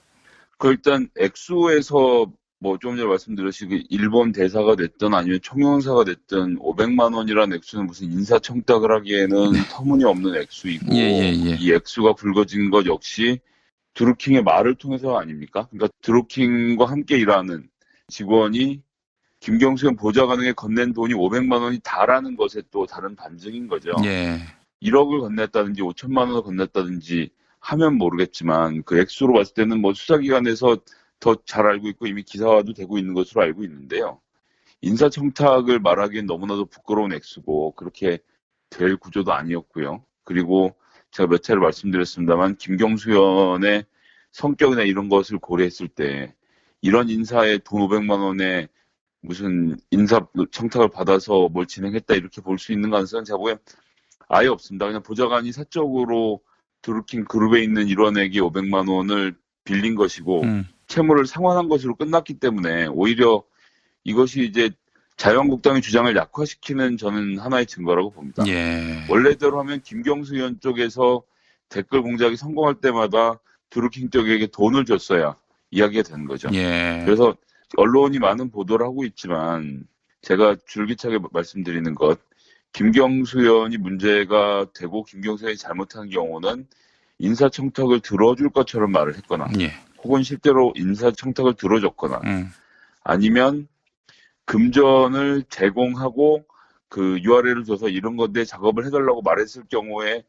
그 일단 액수에서 뭐 좀 전에 말씀드렸듯이 일본 대사가 됐든 아니면 총영사가 됐든 500만 원이라는 액수는 무슨 인사청탁을 하기에는 터무니없는 액수이고 이 액수가 불거진 것 역시 드루킹의 말을 통해서 아닙니까? 그러니까 드루킹과 함께 일하는 직원이 김경수 의원 보좌관에게 건넨 돈이 500만 원이 다라는 것에 또 다른 반증인 거죠. 예. 1억을 건넸다든지 5천만 원을 건넸다든지 하면 모르겠지만 그 액수로 봤을 때는 뭐 수사기관에서 더 잘 알고 있고 이미 기사화도 되고 있는 것으로 알고 있는데요. 인사청탁을 말하기엔 너무나도 부끄러운 액수고 그렇게 될 구조도 아니었고요. 그리고 제가 몇 차례 말씀드렸습니다만 김경수 의원의 성격이나 이런 것을 고려했을 때 이런 인사에 돈 500만 원에 무슨 인사 청탁을 받아서 뭘 진행했다 이렇게 볼 수 있는 가능성은 제가 보기엔 아예 없습니다. 그냥 보좌관이 사적으로 드루킹 그룹에 있는 일원에게 500만 원을 빌린 것이고 채무를 상환한 것으로 끝났기 때문에 오히려 이것이 이제 자유한국당의 주장을 약화시키는 저는 하나의 증거라고 봅니다. 예. 원래대로 하면 김경수 의원 쪽에서 댓글 공작이 성공할 때마다 드루킹 쪽에게 돈을 줬어야 이야기가 되는 거죠. 예. 그래서 언론이 많은 보도를 하고 있지만 제가 줄기차게 말씀드리는 것, 김경수 의원이 문제가 되고 김경수 의원이 잘못한 경우는 인사청탁을 들어줄 것처럼 말을 했거나 혹은 실제로 인사청탁을 들어줬거나 아니면 금전을 제공하고 그 URL을 줘서 이런 건데 작업을 해달라고 말했을 경우에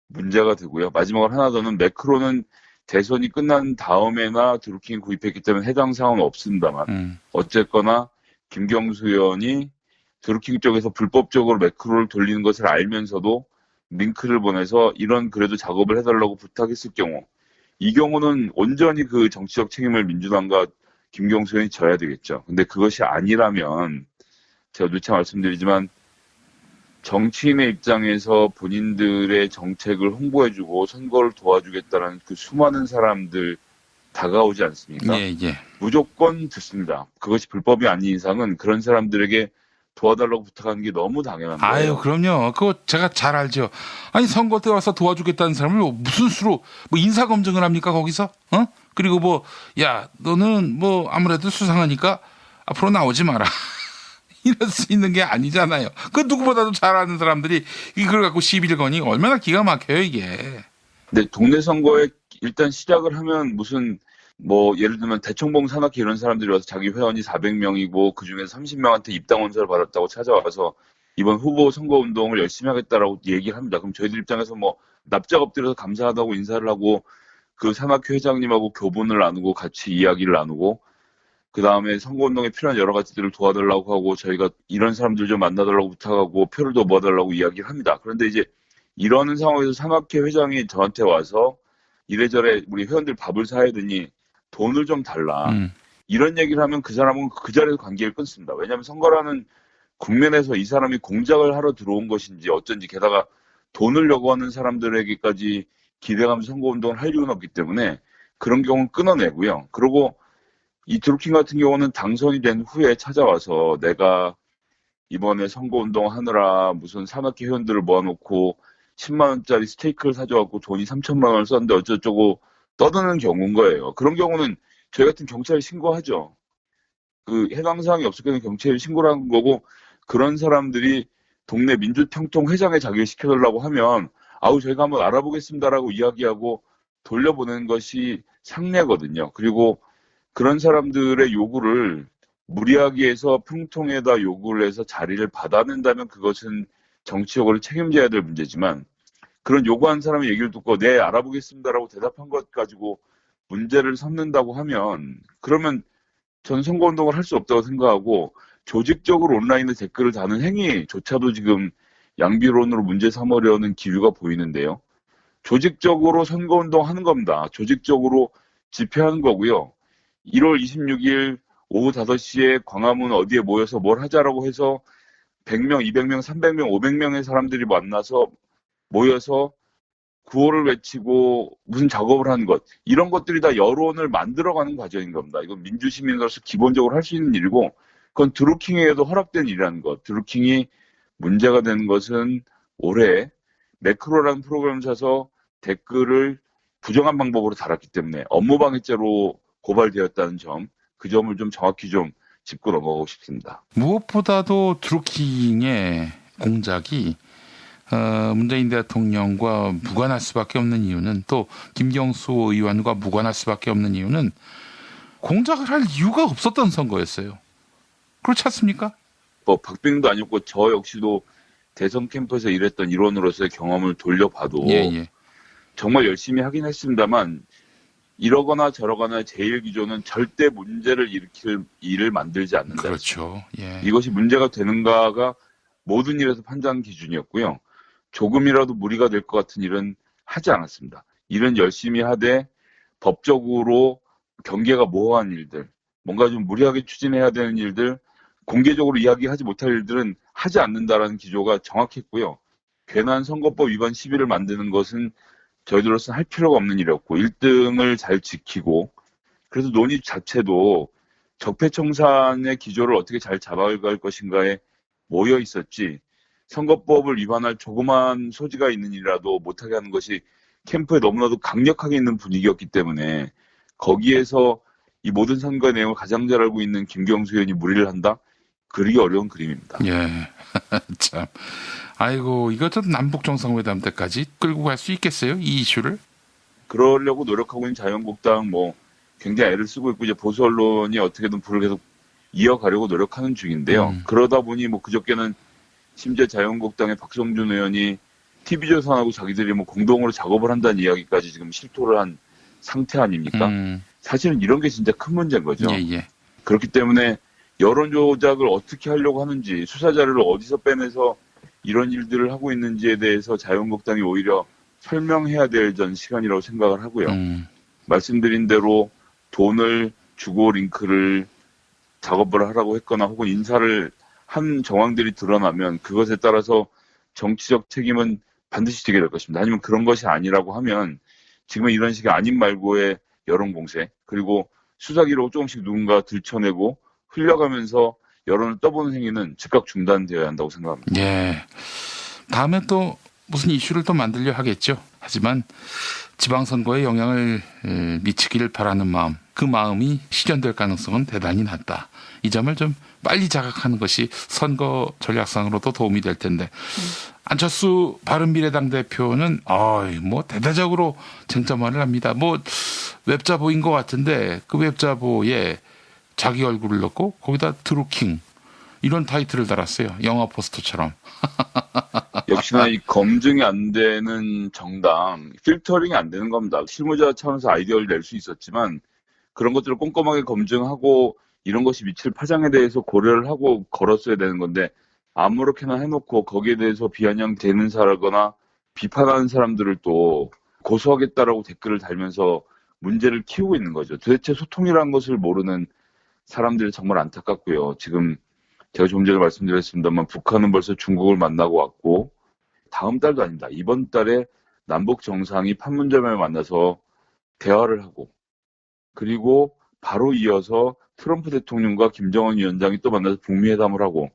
문제가 되고요. 마지막으로 하나 더는 매크로는 대선이 끝난 다음에나 드루킹이 구입했기 때문에 해당 사항은 없습니다만 어쨌거나 김경수 의원이 드루킹 쪽에서 불법적으로 매크로를 돌리는 것을 알면서도 링크를 보내서 이런 그래도 작업을 해달라고 부탁했을 경우 이 경우는 온전히 그 정치적 책임을 민주당과 김경수 의원이 져야 되겠죠. 근데 그것이 아니라면 제가 누차 말씀드리지만 정치인의 입장에서 본인들의 정책을 홍보해주고 선거를 도와주겠다는 그 수많은 사람들 다가오지 않습니까? 예, 예. 무조건 듣습니다. 그것이 불법이 아닌 이상은 그런 사람들에게 도와달라고 부탁하는 게 너무 당연한 거예요. 아유, 그럼요. 그거 제가 잘 알죠. 아니, 선거 때 와서 도와주겠다는 사람을 무슨 수로, 뭐 인사검증을 합니까, 거기서? 어? 그리고 뭐, 야, 너는 뭐 아무래도 수상하니까 앞으로 나오지 마라. 이럴 수 있는 게 아니잖아요. 그 누구보다도 잘 아는 사람들이 이걸 갖고 시비를 거니 얼마나 기가 막혀요, 이게. 근데 동네 선거에 일단 시작을 하면 무슨 뭐 예를 들면 대청봉 산악회 이런 사람들이 와서 자기 회원이 400명이고 그중에서 30명한테 입당 원서를 받았다고 찾아와서 이번 후보 선거운동을 열심히 하겠다라고 얘기를 합니다. 그럼 저희들 입장에서 뭐 납작 엎드려서 감사하다고 인사를 하고 그 산악회 회장님하고 교분을 나누고 같이 이야기를 나누고 그 다음에 선거운동에 필요한 여러 가지들을 도와달라고 하고 저희가 이런 사람들 좀 만나달라고 부탁하고 표를 더 모아달라고 이야기를 합니다. 그런데 이제 이러는 상황에서 산악회 회장이 저한테 와서 이래저래 우리 회원들 밥을 사야 되니 돈을 좀 달라. 이런 얘기를 하면 그 사람은 그 자리에서 관계를 끊습니다. 왜냐하면 선거라는 국면에서 이 사람이 공작을 하러 들어온 것인지 어쩐지 게다가 돈을 요구하는 사람들에게까지 기대가면서 선거운동을 할 이유는 없기 때문에 그런 경우는 끊어내고요. 그리고 이 드루킹 같은 경우는 당선이 된 후에 찾아와서 내가 이번에 선거운동 하느라 무슨 산악회 회원들을 모아놓고 10만 원짜리 스테이크를 사줘갖고 돈이 3천만 원을 썼는데 어쩌고 떠드는 경우인 거예요. 그런 경우는 저희 같은 경찰에 신고하죠. 그 해당 사항이 없을 때는 경찰에 신고를 하는 거고, 그런 사람들이 동네 민주평통회장에 자기를 시켜달라고 하면 아우 저희가 한번 알아보겠습니다라고 이야기하고 돌려보내는 것이 상례거든요. 그리고 그런 사람들의 요구를 무리하게 해서 평통에다 요구를 해서 자리를 받아낸다면 그것은 정치적으로 책임져야 될 문제지만, 그런 요구한 사람의 얘기를 듣고 네 알아보겠습니다라고 대답한 것 가지고 문제를 삼는다고 하면, 그러면 전 선거운동을 할 수 없다고 생각하고, 조직적으로 온라인에 댓글을 다는 행위조차도 지금 양비론으로 문제 삼으려는 기류가 보이는데요. 조직적으로 선거운동 하는 겁니다. 조직적으로 집회하는 거고요. 1월 26일 오후 5시에 광화문 어디에 모여서 뭘 하자라고 해서 100명, 200명, 300명, 500명의 사람들이 만나서 모여서 구호를 외치고 무슨 작업을 하는 것, 이런 것들이 다 여론을 만들어가는 과정인 겁니다. 이건 민주시민으로서 기본적으로 할 수 있는 일이고, 그건 드루킹에게도 허락된 일이라는 것. 드루킹이 문제가 되는 것은 올해 매크로라는 프로그램을 사서 댓글을 부정한 방법으로 달았기 때문에 업무방해죄로 고발되었다는 점, 그 점을 좀 정확히 좀 짚고 넘어가고 싶습니다. 무엇보다도 드루킹의 공작이 문재인 대통령과 무관할 수밖에 없는 이유는, 또 김경수 의원과 무관할 수밖에 없는 이유는 공작을 할 이유가 없었던 선거였어요. 그렇지 않습니까? 뭐 박빙도 아니었고 저 역시도 대선 캠프에서 일했던 일원으로서의 경험을 돌려봐도 정말 열심히 하긴 했습니다만, 이러거나 저러거나 제일 기조는 절대 문제를 일으킬 일을 만들지 않는다. 그렇죠. 예. 이것이 문제가 되는가가 모든 일에서 판단 기준이었고요. 조금이라도 무리가 될 것 같은 일은 하지 않았습니다. 일은 열심히 하되 법적으로 경계가 모호한 일들, 뭔가 좀 무리하게 추진해야 되는 일들, 공개적으로 이야기하지 못할 일들은 하지 않는다라는 기조가 정확했고요. 괜한 선거법 위반 시비를 만드는 것은 저희들로서는 할 필요가 없는 일이었고, 1등을 잘 지키고, 그래서 논의 자체도 적폐청산의 기조를 어떻게 잘 잡아갈 것인가에 모여 있었지, 선거법을 위반할 조그만 소지가 있는 일이라도 못하게 하는 것이 캠프에 너무나도 강력하게 있는 분위기였기 때문에, 거기에서 이 모든 선거 내용을 가장 잘 알고 있는 김경수 의원이 무리를 한다? 그리기 어려운 그림입니다. 예. 참. 아이고, 이것도 남북 정상회담 때까지 끌고 갈 수 있겠어요? 이 이슈를? 그러려고 노력하고 있는 자유한국당 굉장히 애를 쓰고 있고, 이제 보수 언론이 어떻게든 불을 계속 이어가려고 노력하는 중인데요. 그러다 보니 그저께는 심지어 자유한국당의 박성준 의원이 TV조선하고 자기들이 공동으로 작업을 한다는 이야기까지 지금 실토를 한 상태 아닙니까? 사실은 이런 게 진짜 큰 문제인 거죠. 그렇기 때문에 여론 조작을 어떻게 하려고 하는지, 수사 자료를 어디서 빼내서 이런 일들을 하고 있는지에 대해서 자유한국당이 오히려 설명해야 될 전 시간이라고 생각을 하고요. 말씀드린 대로 돈을 주고 링크를 작업을 하라고 했거나 혹은 인사를 한 정황들이 드러나면 그것에 따라서 정치적 책임은 반드시 지게 될 것입니다. 아니면 그런 것이 아니라고 하면 지금은 이런 식의 아닌 말고의 여론 공세, 그리고 수사 기록 조금씩 누군가 들춰내고 흘려가면서 여론을 떠보는 행위는 즉각 중단되어야 한다고 생각합니다. 예. 다음에 또 무슨 이슈를 또 만들려 하겠죠. 하지만 지방선거에 영향을 미치기를 바라는 마음, 그 마음이 실현될 가능성은 대단히 낮다. 이 점을 좀 빨리 자각하는 것이 선거 전략상으로도 도움이 될 텐데. 안철수 바른미래당 대표는 대대적으로 쟁점화를 합니다. 웹자보인 것 같은데 그 웹자보에 자기 얼굴을 넣고 거기다 드루킹 이런 타이틀을 달았어요. 영화 포스터처럼. 역시나 이 검증이 안 되는 정당, 필터링이 안 되는 겁니다. 실무자 차원에서 아이디어를 낼 수 있었지만 그런 것들을 꼼꼼하게 검증하고 이런 것이 미칠 파장에 대해서 고려를 하고 걸었어야 되는 건데, 아무렇게나 해놓고 거기에 대해서 비아냥대는 사람거나 비판하는 사람들을 또 고소하겠다라고 댓글을 달면서 문제를 키우고 있는 거죠. 도대체 소통이라는 것을 모르는 사람들이 정말 안타깝고요. 지금 제가 좀 전에 말씀드렸습니다만 북한은 벌써 중국을 만나고 왔고, 다음 달도 아닙니다. 이번 달에 남북 정상이 판문점에 만나서 대화를 하고, 그리고 바로 이어서 트럼프 대통령과 김정은 위원장이 또 만나서 북미 회담을 하고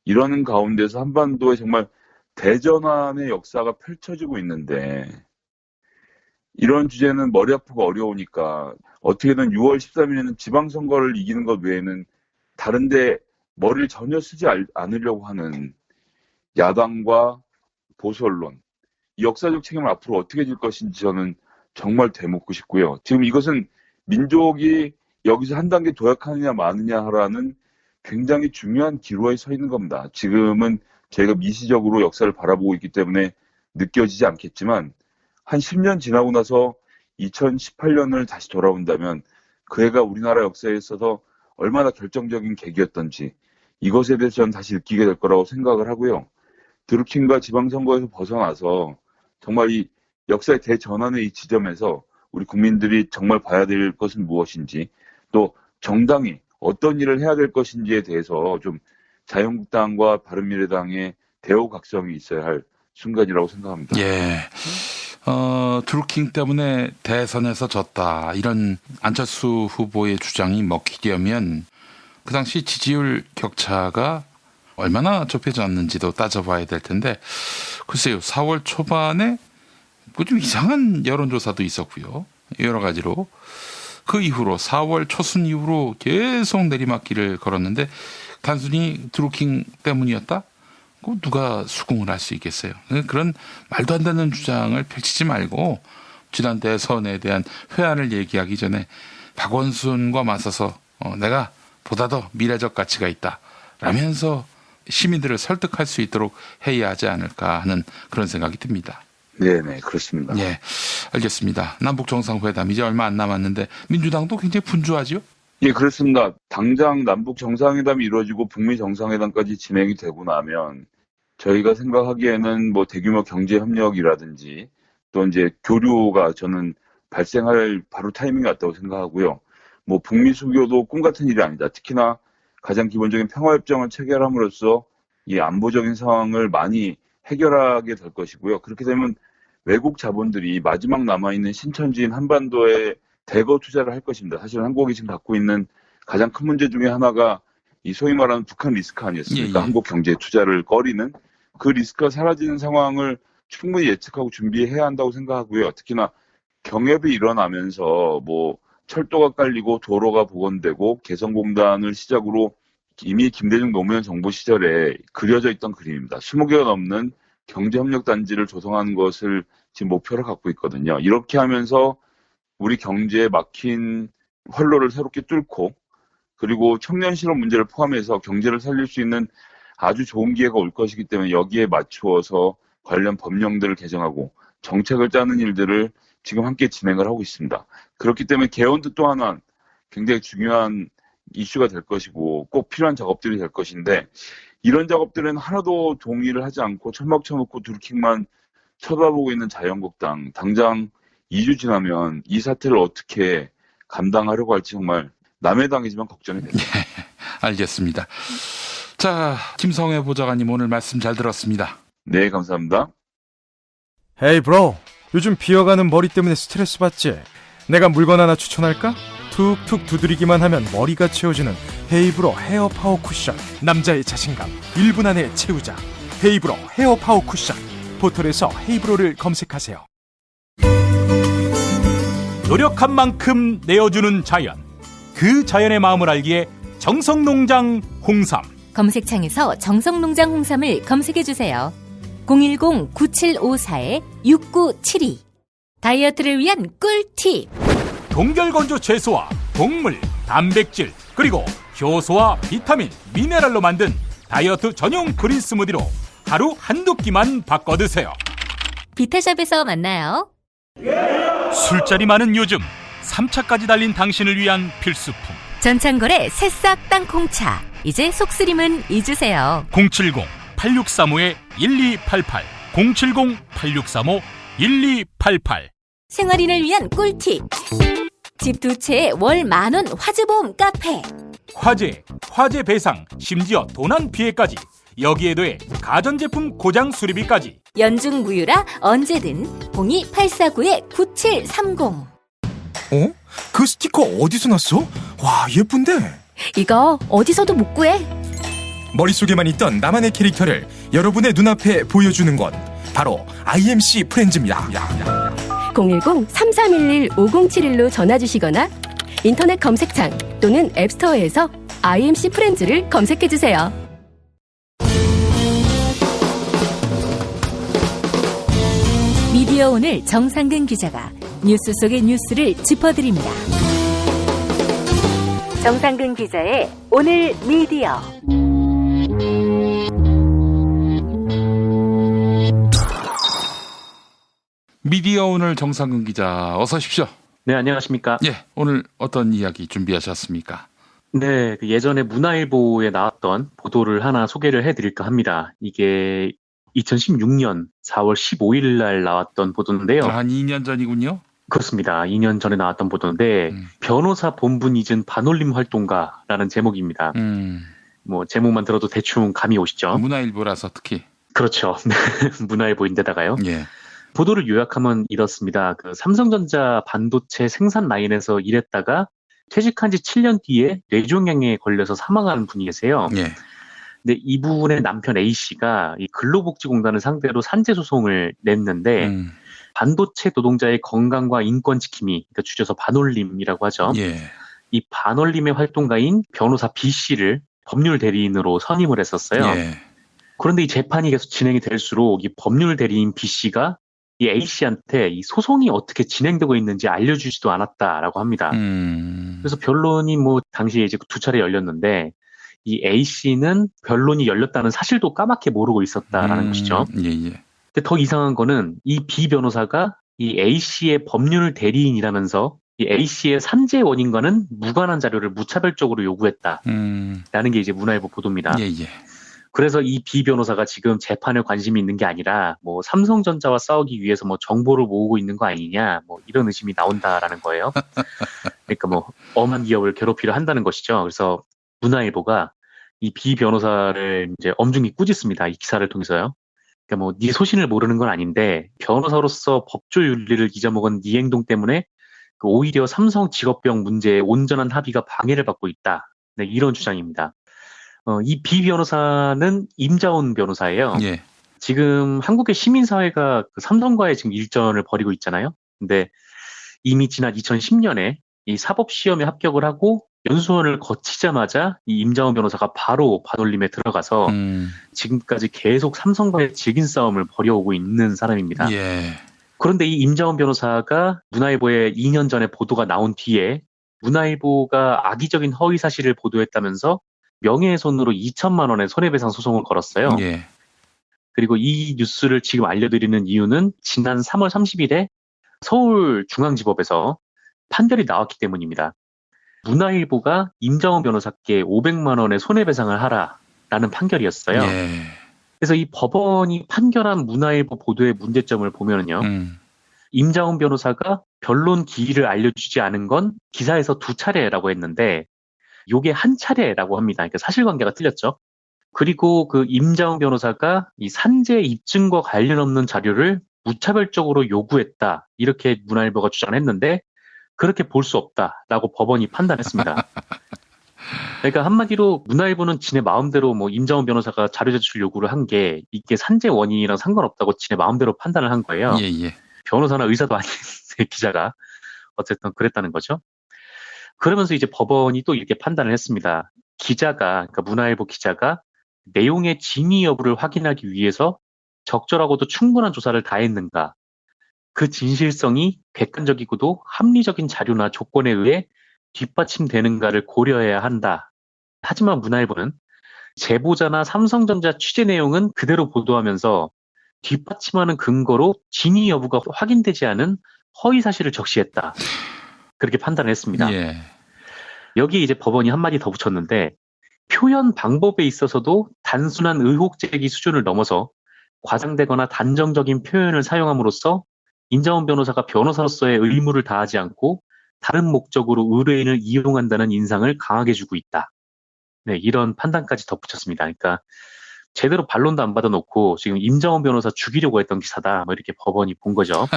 이러는 가운데서 한반도에 정말 대전환의 역사가 펼쳐지고 있는데 이런 주제는 머리 아프고 어려우니까 어떻게든 6월 13일에는 지방선거를 이기는 것 외에는 다른데 머리를 전혀 쓰지 않으려고 하는 야당과 보수 언론, 이 역사적 책임을 앞으로 어떻게 질 것인지 저는 정말 되묻고 싶고요. 지금 이것은 민족이 여기서 한 단계 도약하느냐 마느냐라는 굉장히 중요한 기로에 서 있는 겁니다. 지금은 저희가 미시적으로 역사를 바라보고 있기 때문에 느껴지지 않겠지만 한 10년 지나고 나서 2018년을 다시 돌아온다면 그 해가 우리나라 역사에 있어서 얼마나 결정적인 계기였던지 이것에 대해서 저는 다시 느끼게 될 거라고 생각을 하고요. 드루킹과 지방선거에서 벗어나서 정말 이 역사의 대전환의 이 지점에서 우리 국민들이 정말 봐야 될 것은 무엇인지 또 정당이 어떤 일을 해야 될 것인지에 대해서 좀 자유한국당과 바른미래당의 대우각성이 있어야 할 순간이라고 생각합니다. 예. 드루킹 때문에 대선에서 졌다. 이런 안철수 후보의 주장이 먹히려면 그 당시 지지율 격차가 얼마나 좁혀졌는지도 따져봐야 될 텐데 글쎄요. 4월 초반에 뭐 좀 이상한 여론조사도 있었고요. 여러 가지로. 그 이후로 4월 초순 이후로 계속 내리막길을 걸었는데 단순히 드루킹 때문이었다? 누가 수긍을 할 수 있겠어요. 그런 말도 안 되는 주장을 펼치지 말고 지난 대선에 대한 회한을 얘기하기 전에 박원순과 맞서서 내가 보다 더 미래적 가치가 있다 라면서 시민들을 설득할 수 있도록 해야 하지 않을까 하는 그런 생각이 듭니다. 네네, 그렇습니다. 예, 알겠습니다. 남북 정상회담 이제 얼마 안 남았는데 민주당도 굉장히 분주하지요? 예, 그렇습니다. 당장 남북 정상회담이 이루어지고 북미 정상회담까지 진행이 되고 나면 저희가 생각하기에는 뭐 대규모 경제 협력이라든지 또 이제 교류가 저는 발생할 바로 타이밍이 왔다고 생각하고요. 뭐 북미 수교도 꿈 같은 일이 아니다. 특히나 가장 기본적인 평화협정을 체결함으로써 이 안보적인 상황을 많이 해결하게 될 것이고요. 그렇게 되면 외국 자본들이 마지막 남아있는 신천지인 한반도에 대거 투자를 할 것입니다. 사실 한국이 지금 갖고 있는 가장 큰 문제 중에 하나가 이 소위 말하는 북한 리스크 아니었습니까? 예. 한국 경제 투자를 꺼리는 그 리스크가 사라지는 상황을 충분히 예측하고 준비해야 한다고 생각하고요. 특히나 경협이 일어나면서 뭐 철도가 깔리고 도로가 복원되고 개성공단을 시작으로 이미 김대중 노무현 정부 시절에 그려져 있던 그림입니다. 20개가 넘는 경제협력단지를 조성하는 것을 지금 목표로 갖고 있거든요. 이렇게 하면서 우리 경제에 막힌 활로를 새롭게 뚫고 그리고 청년 실업 문제를 포함해서 경제를 살릴 수 있는 아주 좋은 기회가 올 것이기 때문에 여기에 맞추어서 관련 법령들을 개정하고 정책을 짜는 일들을 지금 함께 진행을 하고 있습니다. 그렇기 때문에 개헌도 또 하나 굉장히 중요한 이슈가 될 것이고 꼭 필요한 작업들이 될 것인데 이런 작업들은 하나도 동의를 하지 않고 천막 쳐놓고 드루킹만 쳐다보고 있는 자유한국당 당장 2주 지나면 이 사태를 어떻게 감당하려고 할지 정말 남의 당이지만 걱정이 됩니다. 알겠습니다. 자, 김성회 보좌관님 오늘 말씀 잘 들었습니다. 네, 감사합니다. 헤이 브로, 요즘 비어가는 머리 때문에 스트레스 받지? 내가 물건 하나 추천할까? 툭툭 두드리기만 하면 머리가 채워지는 헤이브로 헤어 파워 쿠션. 남자의 자신감 1분 안에 채우자. 헤이브로 헤어 파워 쿠션. 포털에서 헤이브로를 검색하세요. 노력한 만큼 내어주는 자연. 그 자연의 마음을 알기에 정성농장 홍삼. 검색창에서 정성농장 홍삼을 검색해주세요. 010-9754-6972. 다이어트를 위한 꿀팁. 동결건조 채소와 동물, 단백질, 그리고 효소와 비타민, 미네랄로 만든 다이어트 전용 그린 스무디로 하루 한두 끼만 바꿔 드세요. 비타샵에서 만나요. 술자리 많은 요즘 3차까지 달린 당신을 위한 필수품. 전창걸의 새싹 땅콩차. 이제 속쓰림은 잊으세요. 070-8635-1288 070-8635-1288. 생활인을 위한 꿀팁. 집 두 채에 월 10,000원 화재보험 카페. 화재 배상, 심지어 도난 피해까지. 여기에 더해 가전제품 고장 수리비까지. 연중 무휴라 언제든 02849-9730. 어? 그 스티커 어디서 났어? 와, 예쁜데? 이거 어디서도 못 구해. 머릿속에만 있던 나만의 캐릭터를 여러분의 눈앞에 보여주는 것, 바로 IMC 프렌즈입니다. 010-3311-5071로 전화주시거나 인터넷 검색창 또는 앱스토어에서 IMC 프렌즈를 검색해주세요. 미디어 오늘 정상근 기자가 뉴스 속의 뉴스를 짚어드립니다. 정상근 기자의 오늘 미디어. 미디어 오늘 정상근 기자 어서 오십시오. 네, 안녕하십니까. 예, 오늘 어떤 이야기 준비하셨습니까? 네, 예전에 문화일보에 나왔던 보도를 하나 소개를 해드릴까 합니다. 이게 2016년 4월 15일 날 나왔던 보도인데요. 한 2년 전이군요. 그렇습니다. 2년 전에 나왔던 보도인데 변호사 본분 잊은 반올림 활동가라는 제목입니다. 뭐 제목만 들어도 대충 감이 오시죠. 문화일보라서 특히. 그렇죠. 문화일보인데다가요. 예. 보도를 요약하면 이렇습니다. 그 삼성전자 반도체 생산 라인에서 일했다가 퇴직한 지 7년 뒤에 뇌종양에 걸려서 사망하는 분이 계세요. 예. 근데 이분의 남편 A씨가 이 근로복지공단을 상대로 산재 소송을 냈는데 반도체 노동자의 건강과 인권 지킴이, 그러니까 줄여서 반올림이라고 하죠. 예. 이 반올림의 활동가인 변호사 B씨를 법률 대리인으로 선임을 했었어요. 예. 그런데 이 재판이 계속 진행이 될수록 이 법률 대리인 B씨가 이 A씨한테 이 소송이 어떻게 진행되고 있는지 알려주지도 않았다라고 합니다. 그래서 변론이 뭐 당시에 이제 2차례 열렸는데 이 A씨는 변론이 열렸다는 사실도 까맣게 모르고 있었다라는 것이죠. 예, 예. 근데 더 이상한 거는 이 B 변호사가 이 A씨의 법률 대리인이라면서 이 A씨의 산재 원인과는 무관한 자료를 무차별적으로 요구했다라는 게 이제 문화일보 보도입니다. 예, 예. 그래서 이 B 변호사가 지금 재판에 관심이 있는 게 아니라 뭐 삼성전자와 싸우기 위해서 뭐 정보를 모으고 있는 거 아니냐, 뭐 이런 의심이 나온다라는 거예요. 그러니까 뭐 엄한 기업을 괴롭히려 한다는 것이죠. 그래서 문화일보가 이 B 변호사를 이제 엄중히 꾸짖습니다. 이 기사를 통해서요. 그러니까 뭐 네 소신을 모르는 건 아닌데 변호사로서 법조 윤리를 잊어먹은 네 행동 때문에 그 오히려 삼성 직업병 문제의 온전한 합의가 방해를 받고 있다. 네, 이런 주장입니다. 이 B 변호사는 임자원 변호사예요. 예. 지금 한국의 시민사회가 그 삼성과의 지금 일전을 벌이고 있잖아요. 근데 이미 지난 2010년에 이 사법시험에 합격을 하고 연수원을 거치자마자 이 임자원 변호사가 바로 반올림에 들어가서 지금까지 계속 삼성과의 질긴 싸움을 벌여오고 있는 사람입니다. 예. 그런데 이 임자원 변호사가 문화일보에 2년 전에 보도가 나온 뒤에 문화일보가 악의적인 허위 사실을 보도했다면서 명예훼손으로 2천만 원의 손해배상 소송을 걸었어요. 예. 그리고 이 뉴스를 지금 알려드리는 이유는 지난 3월 30일에 서울중앙지법에서 판결이 나왔기 때문입니다. 문화일보가 임자원 변호사께 500만 원의 손해배상을 하라라는 판결이었어요. 예. 그래서 이 법원이 판결한 문화일보 보도의 문제점을 보면은요. 임자원 변호사가 변론 기일을 알려주지 않은 건 기사에서 2차례라고 했는데 요게 한 차례라고 합니다. 그러니까 사실관계가 틀렸죠. 그리고 그 임자원 변호사가 이 산재 입증과 관련 없는 자료를 무차별적으로 요구했다. 이렇게 문화일보가 주장했는데 그렇게 볼 수 없다라고 법원이 판단했습니다. 그러니까 한마디로 문화일보는 지네 마음대로 뭐 임자원 변호사가 자료 제출 요구를 한 게 이게 산재 원인이랑 상관없다고 지네 마음대로 판단을 한 거예요. 예, 예. 변호사나 의사도 아닌 기자가 어쨌든 그랬다는 거죠. 그러면서 이제 법원이 또 이렇게 판단을 했습니다. 그러니까 문화일보 기자가 내용의 진위 여부를 확인하기 위해서 적절하고도 충분한 조사를 다했는가, 그 진실성이 객관적이고도 합리적인 자료나 조건에 의해 뒷받침되는가를 고려해야 한다. 하지만 문화일보는 제보자나 삼성전자 취재 내용은 그대로 보도하면서 뒷받침하는 근거로 진위 여부가 확인되지 않은 허위 사실을 적시했다. 그렇게 판단을 했습니다. 예. 여기에 이제 법원이 한마디 더 붙였는데 표현 방법에 있어서도 단순한 의혹 제기 수준을 넘어서 과장되거나 단정적인 표현을 사용함으로써 임자원 변호사가 변호사로서의 의무를 다하지 않고 다른 목적으로 의뢰인을 이용한다는 인상을 강하게 주고 있다. 네, 이런 판단까지 덧붙였습니다. 그러니까 제대로 반론도 안 받아놓고 지금 임장원 변호사 죽이려고 했던 기사다. 뭐 이렇게 법원이 본 거죠.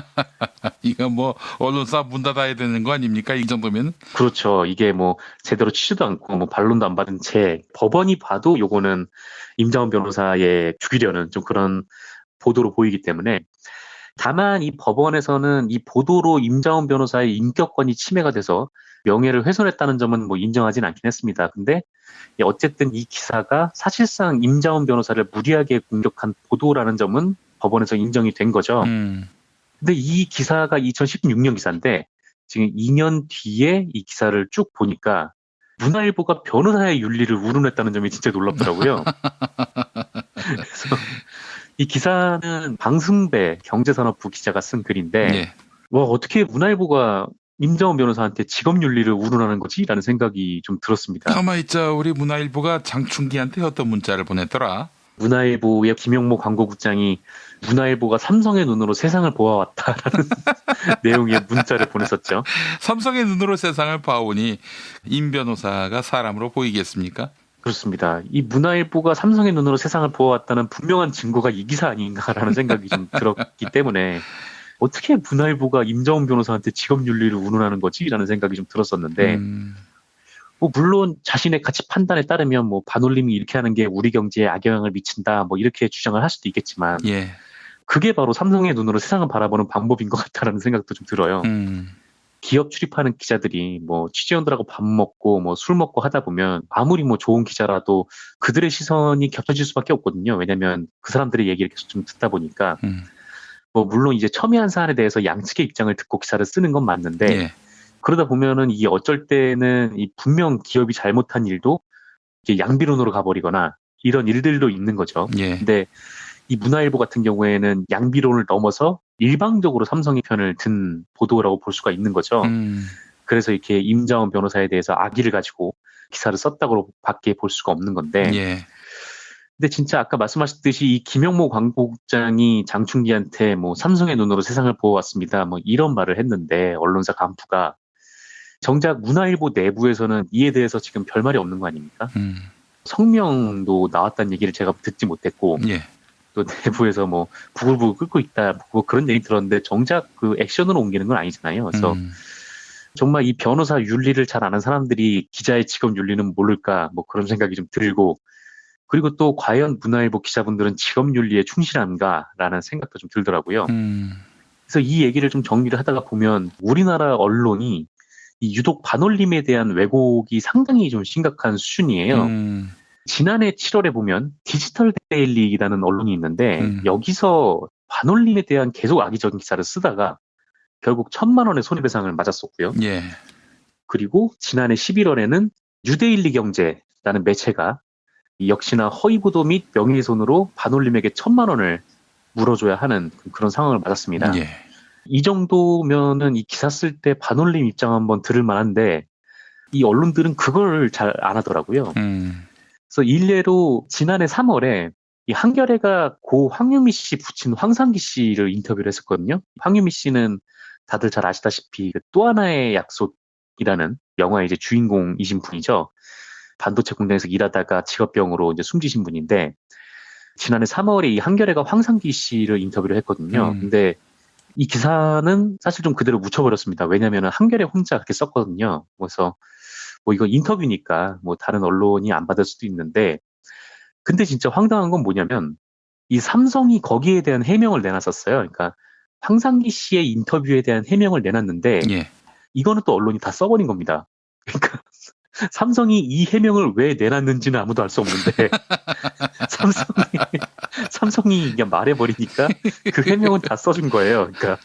이거 뭐 언론사 문 닫아야 되는 거 아닙니까? 이 정도면? 그렇죠. 이게 뭐 제대로 치지도 않고 뭐 반론도 안 받은 채 법원이 봐도 요거는 임장원 변호사의 죽이려는 좀 그런 보도로 보이기 때문에 다만 이 법원에서는 이 보도로 임장원 변호사의 인격권이 침해가 돼서 명예를 훼손했다는 점은 뭐 인정하진 않긴 했습니다. 근데 어쨌든 이 기사가 사실상 임장원 변호사를 무리하게 공격한 보도라는 점은 법원에서 인정이 된 거죠. 근데 이 기사가 2016년 기사인데 지금 2년 뒤에 이 기사를 쭉 보니까 문화일보가 변호사의 윤리를 운운했다는 점이 진짜 놀랍더라고요. 그래서 이 기사는 방승배 경제산업부 기자가 쓴 글인데 예. 와 어떻게 문화일보가 임장원 변호사한테 직업윤리를 운운하는 거지? 라는 생각이 좀 들었습니다. 가만히 있자. 우리 문화일보가 장충기한테 어떤 문자를 보냈더라? 문화일보의 김용모 광고국장이 문화일보가 삼성의 눈으로 세상을 보아왔다라는 내용의 문자를 보냈었죠. 삼성의 눈으로 세상을 봐오니 임 변호사가 사람으로 보이겠습니까? 그렇습니다. 이 문화일보가 삼성의 눈으로 세상을 보아왔다는 분명한 증거가 이 기사 아닌가라는 생각이 좀 들었기 때문에 어떻게 문화일보가 임장원 변호사한테 직업윤리를 운운하는 거지? 라는 생각이 좀 들었었는데 뭐 물론 자신의 가치 판단에 따르면 뭐 반올림이 이렇게 하는 게 우리 경제에 악영향을 미친다 뭐 이렇게 주장을 할 수도 있겠지만 예. 그게 바로 삼성의 눈으로 세상을 바라보는 방법인 것 같다라는 생각도 좀 들어요. 기업 출입하는 기자들이 뭐 취재원들하고 밥 먹고 뭐 술 먹고 하다 보면 아무리 뭐 좋은 기자라도 그들의 시선이 겹쳐질 수밖에 없거든요. 왜냐하면 그 사람들의 얘기를 계속 좀 듣다 보니까 뭐 물론 이제 첨예한 사안에 대해서 양측의 입장을 듣고 기사를 쓰는 건 맞는데 예. 그러다 보면은 이 어쩔 때는 이 분명 기업이 잘못한 일도 이제 양비론으로 가버리거나 이런 일들도 있는 거죠. 예. 근데 이 문화일보 같은 경우에는 양비론을 넘어서 일방적으로 삼성의 편을 든 보도라고 볼 수가 있는 거죠. 그래서 이렇게 임장원 변호사에 대해서 악의를 가지고 기사를 썼다고 밖에 볼 수가 없는 건데. 예. 근데 진짜 아까 말씀하셨듯이 이 김용모 광고국장이 장충기한테 뭐 삼성의 눈으로 세상을 보아왔습니다. 뭐 이런 말을 했는데 언론사 간부가 정작 문화일보 내부에서는 이에 대해서 지금 별말이 없는 거 아닙니까? 성명도 나왔다는 얘기를 제가 듣지 못했고 예. 또 내부에서 뭐 부글부글 끓고 있다 뭐 그런 얘기 들었는데 정작 그 액션으로 옮기는 건 아니잖아요. 그래서 정말 이 변호사 윤리를 잘 아는 사람들이 기자의 직업 윤리는 모를까 뭐 그런 생각이 좀 들고 그리고 또 과연 문화일보 기자분들은 직업 윤리에 충실한가라는 생각도 좀 들더라고요. 그래서 이 얘기를 좀 정리를 하다가 보면 우리나라 언론이 이 유독 반올림에 대한 왜곡이 상당히 좀 심각한 수준이에요. 지난해 7월에 보면 디지털 데일리라는 언론이 있는데 여기서 반올림에 대한 계속 악의적인 기사를 쓰다가 결국 1,000만 원의 손해배상을 맞았었고요. 예. 그리고 지난해 11월에는 뉴데일리 경제라는 매체가 역시나 허위보도 및 명예훼손으로 반올림에게 1,000만 원을 물어줘야 하는 그런 상황을 맞았습니다. 예. 이 정도면은 이 기사 쓸 때 반올림 입장 한번 들을 만한데 이 언론들은 그걸 잘 안 하더라고요. 그래서 일례로 지난해 3월에 이 한겨레가 고 황유미 씨 부친 황상기 씨를 인터뷰를 했었거든요. 황유미 씨는 다들 잘 아시다시피 또 하나의 약속이라는 영화의 이제 주인공이신 분이죠. 반도체 공장에서 일하다가 직업병으로 이제 숨지신 분인데 지난해 3월에 이 한겨레가 황상기 씨를 인터뷰를 했거든요. 근데 이 기사는 사실 좀 그대로 묻혀버렸습니다. 왜냐하면 한겨레 혼자 그렇게 썼거든요. 그래서 뭐 이거 인터뷰니까 뭐 다른 언론이 안 받을 수도 있는데 근데 진짜 황당한 건 뭐냐면 이 삼성이 거기에 대한 해명을 내놨었어요. 그러니까 황상기 씨의 인터뷰에 대한 해명을 내놨는데 예. 이거는 또 언론이 다 써버린 겁니다. 그러니까 삼성이 이 해명을 왜 내놨는지는 아무도 알 수 없는데 삼성이 그냥 말해버리니까 그 해명은 다 써준 거예요. 그러니까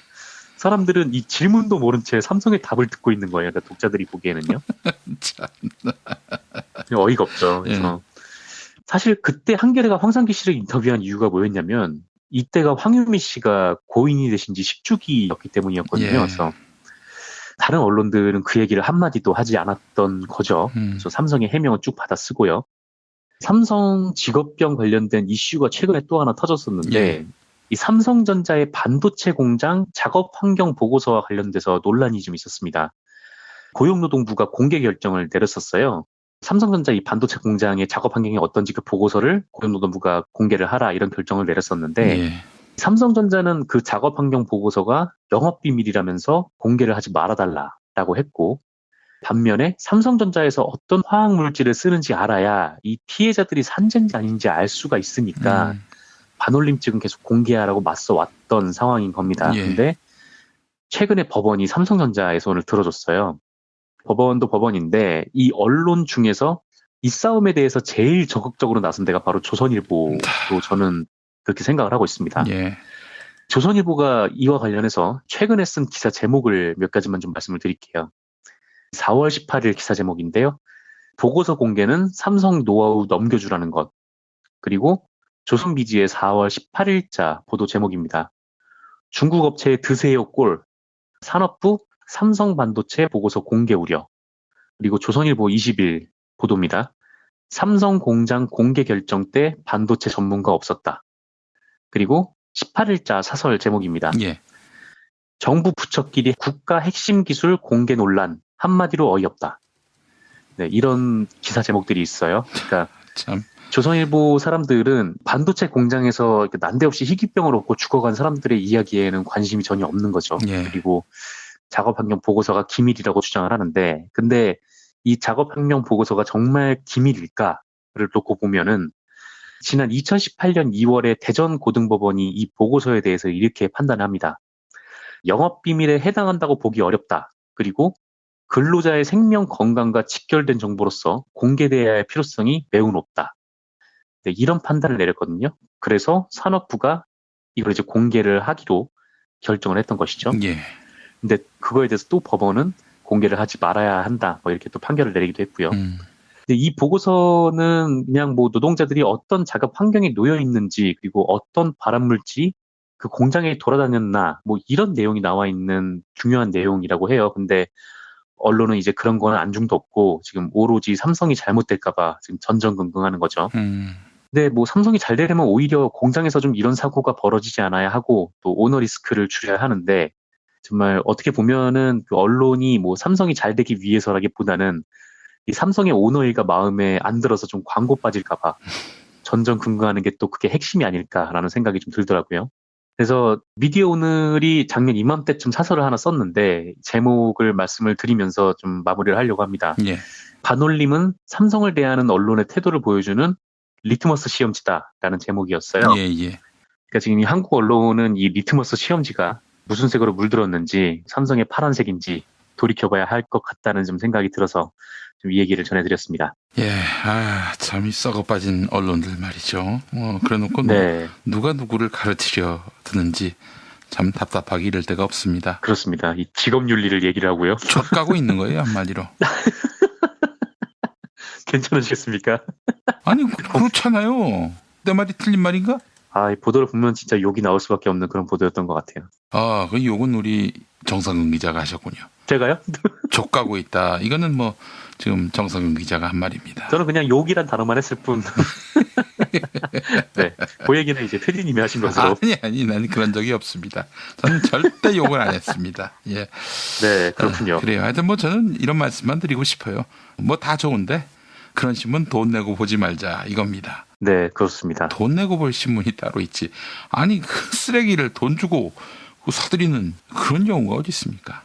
사람들은 이 질문도 모른 채 삼성의 답을 듣고 있는 거예요. 그러니까 독자들이 보기에는요. 어이가 없죠. 그래서 사실 그때 한겨레가 황상기 씨를 인터뷰한 이유가 뭐였냐면 이때가 황유미 씨가 고인이 되신 지 10주기였기 때문이었거든요. 예. 그래서 다른 언론들은 그 얘기를 한마디도 하지 않았던 거죠. 그래서 삼성의 해명을 쭉 받아 쓰고요. 삼성 직업병 관련된 이슈가 최근에 또 하나 터졌었는데 예. 이 삼성전자의 반도체 공장 작업 환경 보고서와 관련돼서 논란이 좀 있었습니다. 고용노동부가 공개 결정을 내렸었어요. 삼성전자 이 반도체 공장의 작업 환경이 어떤지 그 보고서를 고용노동부가 공개를 하라 이런 결정을 내렸었는데 예. 삼성전자는 그 작업 환경 보고서가 영업비밀이라면서 공개를 하지 말아달라라고 했고 반면에 삼성전자에서 어떤 화학물질을 쓰는지 알아야 이 피해자들이 산재인지 아닌지 알 수가 있으니까 반올림증은 계속 공개하라고 맞서 왔던 상황인 겁니다. 예. 근데 최근에 법원이 삼성전자의 손을 들어줬어요. 법원도 법원인데 이 언론 중에서 이 싸움에 대해서 제일 적극적으로 나선 데가 바로 조선일보로 저는 그렇게 생각을 하고 있습니다. 예. 조선일보가 이와 관련해서 최근에 쓴 기사 제목을 몇 가지만 좀 말씀을 드릴게요. 4월 18일 기사 제목인데요. 보고서 공개는 삼성 노하우 넘겨주라는 것. 그리고 조선비지의 4월 18일자 보도 제목입니다. 중국 업체의 드세요 꼴. 산업부 삼성 반도체 보고서 공개 우려. 그리고 조선일보 20일 보도입니다. 삼성 공장 공개 결정 때 반도체 전문가 없었다. 그리고 18일자 사설 제목입니다. 예. 정부 부처끼리 국가 핵심 기술 공개 논란. 한마디로 어이없다. 네, 이런 기사 제목들이 있어요. 그러니까 참. 조선일보 사람들은 반도체 공장에서 난데없이 희귀병을 얻고 죽어간 사람들의 이야기에는 관심이 전혀 없는 거죠. 예. 그리고 작업 환경 보고서가 기밀이라고 주장을 하는데, 근데 이 작업 환경 보고서가 정말 기밀일까를 놓고 보면은 지난 2018년 2월에 대전 고등법원이 이 보고서에 대해서 이렇게 판단합니다. 영업비밀에 해당한다고 보기 어렵다. 그리고 근로자의 생명 건강과 직결된 정보로서 공개돼야 할 필요성이 매우 높다. 네, 이런 판단을 내렸거든요. 그래서 산업부가 이걸 이제 공개를 하기로 결정을 했던 것이죠. 예. 근데 그거에 대해서 또 법원은 공개를 하지 말아야 한다. 뭐 이렇게 또 판결을 내리기도 했고요. 근데 이 보고서는 그냥 뭐 노동자들이 어떤 작업 환경에 놓여 있는지 그리고 어떤 발암물질이 그 공장에 돌아다녔나 뭐 이런 내용이 나와 있는 중요한 내용이라고 해요. 근데 언론은 이제 그런 거는 안중도 없고 지금 오로지 삼성이 잘못될까봐 지금 전전긍긍하는 거죠. 근데 뭐 삼성이 잘 되려면 오히려 공장에서 좀 이런 사고가 벌어지지 않아야 하고 또 오너 리스크를 줄여야 하는데 정말 어떻게 보면은 그 언론이 뭐 삼성이 잘 되기 위해서라기보다는 이 삼성의 오너 일가 마음에 안 들어서 좀 광고 빠질까봐 전전긍긍하는 게 또 그게 핵심이 아닐까라는 생각이 좀 들더라고요. 그래서 미디어 오늘이 작년 이맘때쯤 사설을 하나 썼는데 제목을 말씀을 드리면서 좀 마무리를 하려고 합니다. 예. 반올림은 삼성을 대하는 언론의 태도를 보여주는 리트머스 시험지다라는 제목이었어요. 예, 예. 그러니까 지금 이 한국 언론은 이 리트머스 시험지가 무슨 색으로 물들었는지 삼성의 파란색인지 돌이켜봐야 할 것 같다는 좀 생각이 들어서 좀 이 얘기를 전해드렸습니다. 예, 참 이 썩어 빠진 언론들 말이죠. 그래놓고 네. 누가 누구를 가르치려 드는지 참 답답하기 이를 데가 없습니다. 그렇습니다. 이 직업 윤리를 얘기를 하고요. 젖가고 있는 거예요, 한마디로. 괜찮으시겠습니까? 아니, 그렇잖아요. 내 말이 틀린 말인가? 이 보도를 보면 진짜 욕이 나올 수밖에 없는 그런 보도였던 것 같아요. 그 욕은 우리 정상근 기자가 하셨군요. 제가요? 족가고 있다. 이거는 뭐 지금 정상근 기자가 한 말입니다. 저는 그냥 욕이란 단어만 했을 뿐. 네, 그 얘기는 이제 PD님이 하신 것으로. 아니, 나는 그런 적이 없습니다. 저는 절대 욕을 안 했습니다. 예. 네, 그렇군요. 그래요. 하여튼 뭐 저는 이런 말씀만 드리고 싶어요. 뭐 다 좋은데 그런 신문 돈 내고 보지 말자 이겁니다. 네, 그렇습니다. 돈 내고 볼 신문이 따로 있지. 아니, 그 쓰레기를 돈 주고 사들이는 그런 경우가 어디 있습니까?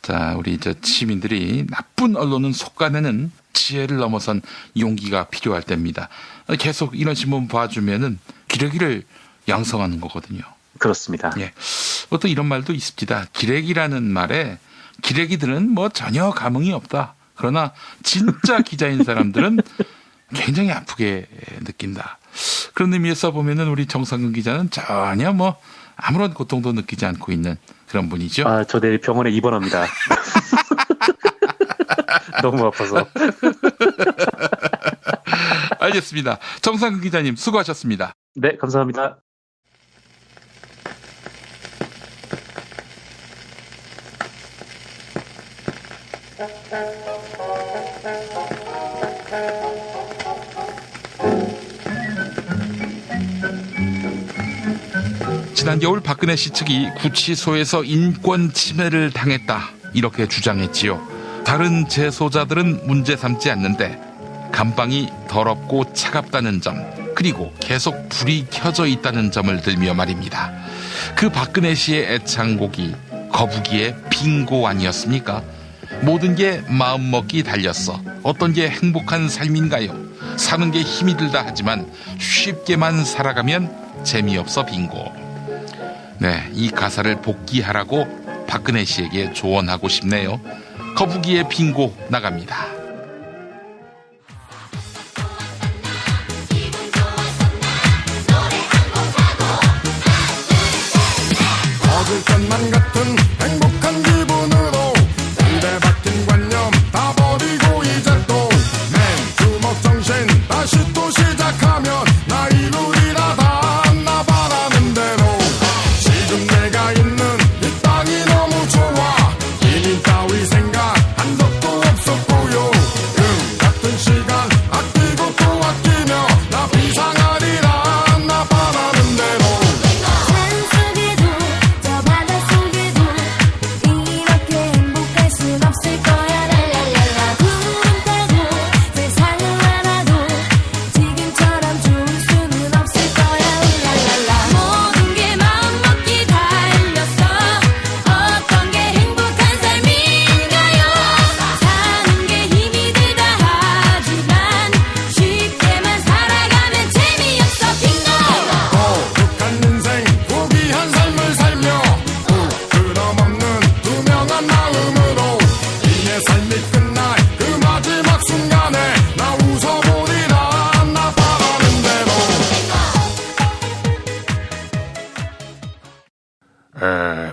자, 우리 시민들이 나쁜 언론은 속아내는 지혜를 넘어선 용기가 필요할 때입니다. 계속 이런 신문 봐주면은 기레기를 양성하는 거거든요. 그렇습니다. 예. 또 이런 말도 있습니다. 기레기라는 말에 기레기들은 뭐 전혀 감흥이 없다. 그러나 진짜 기자인 사람들은 굉장히 아프게 느낀다. 그런 의미에서 보면은 우리 정상근 기자는 전혀 뭐 아무런 고통도 느끼지 않고 있는 그런 분이죠. 저 내일 병원에 입원합니다. 너무 아파서. 알겠습니다. 정상근 기자님 수고하셨습니다. 네, 감사합니다. 지난 겨울 박근혜 씨 측이 구치소에서 인권 침해를 당했다 이렇게 주장했지요. 다른 재소자들은 문제 삼지 않는데 감방이 더럽고 차갑다는 점, 그리고 계속 불이 켜져 있다는 점을 들며 말입니다. 그 박근혜 씨의 애창곡이 거북이의 빙고 아니었습니까? 모든 게 마음먹기 달렸어. 어떤 게 행복한 삶인가요? 사는 게 힘이 들다 하지만 쉽게만 살아가면 재미없어 빙고. 네, 이 가사를 복귀하라고 박근혜 씨에게 조언하고 싶네요. 거북이의 빙고 나갑니다. 얻을 것만 같은 행복한 기분으로 딴데 박힌 관념 다 버리고 이제 또 맨주먹 정신 다시 또 시작하면 나 이루리라 다 나 바라는 대로 지금 내가 있는 이 땅이 너무 좋아 기민 따위 생각한 적도 없었고요 같은 시간 아끼고 또 아끼며 나 비상하리라 나 바라는 대로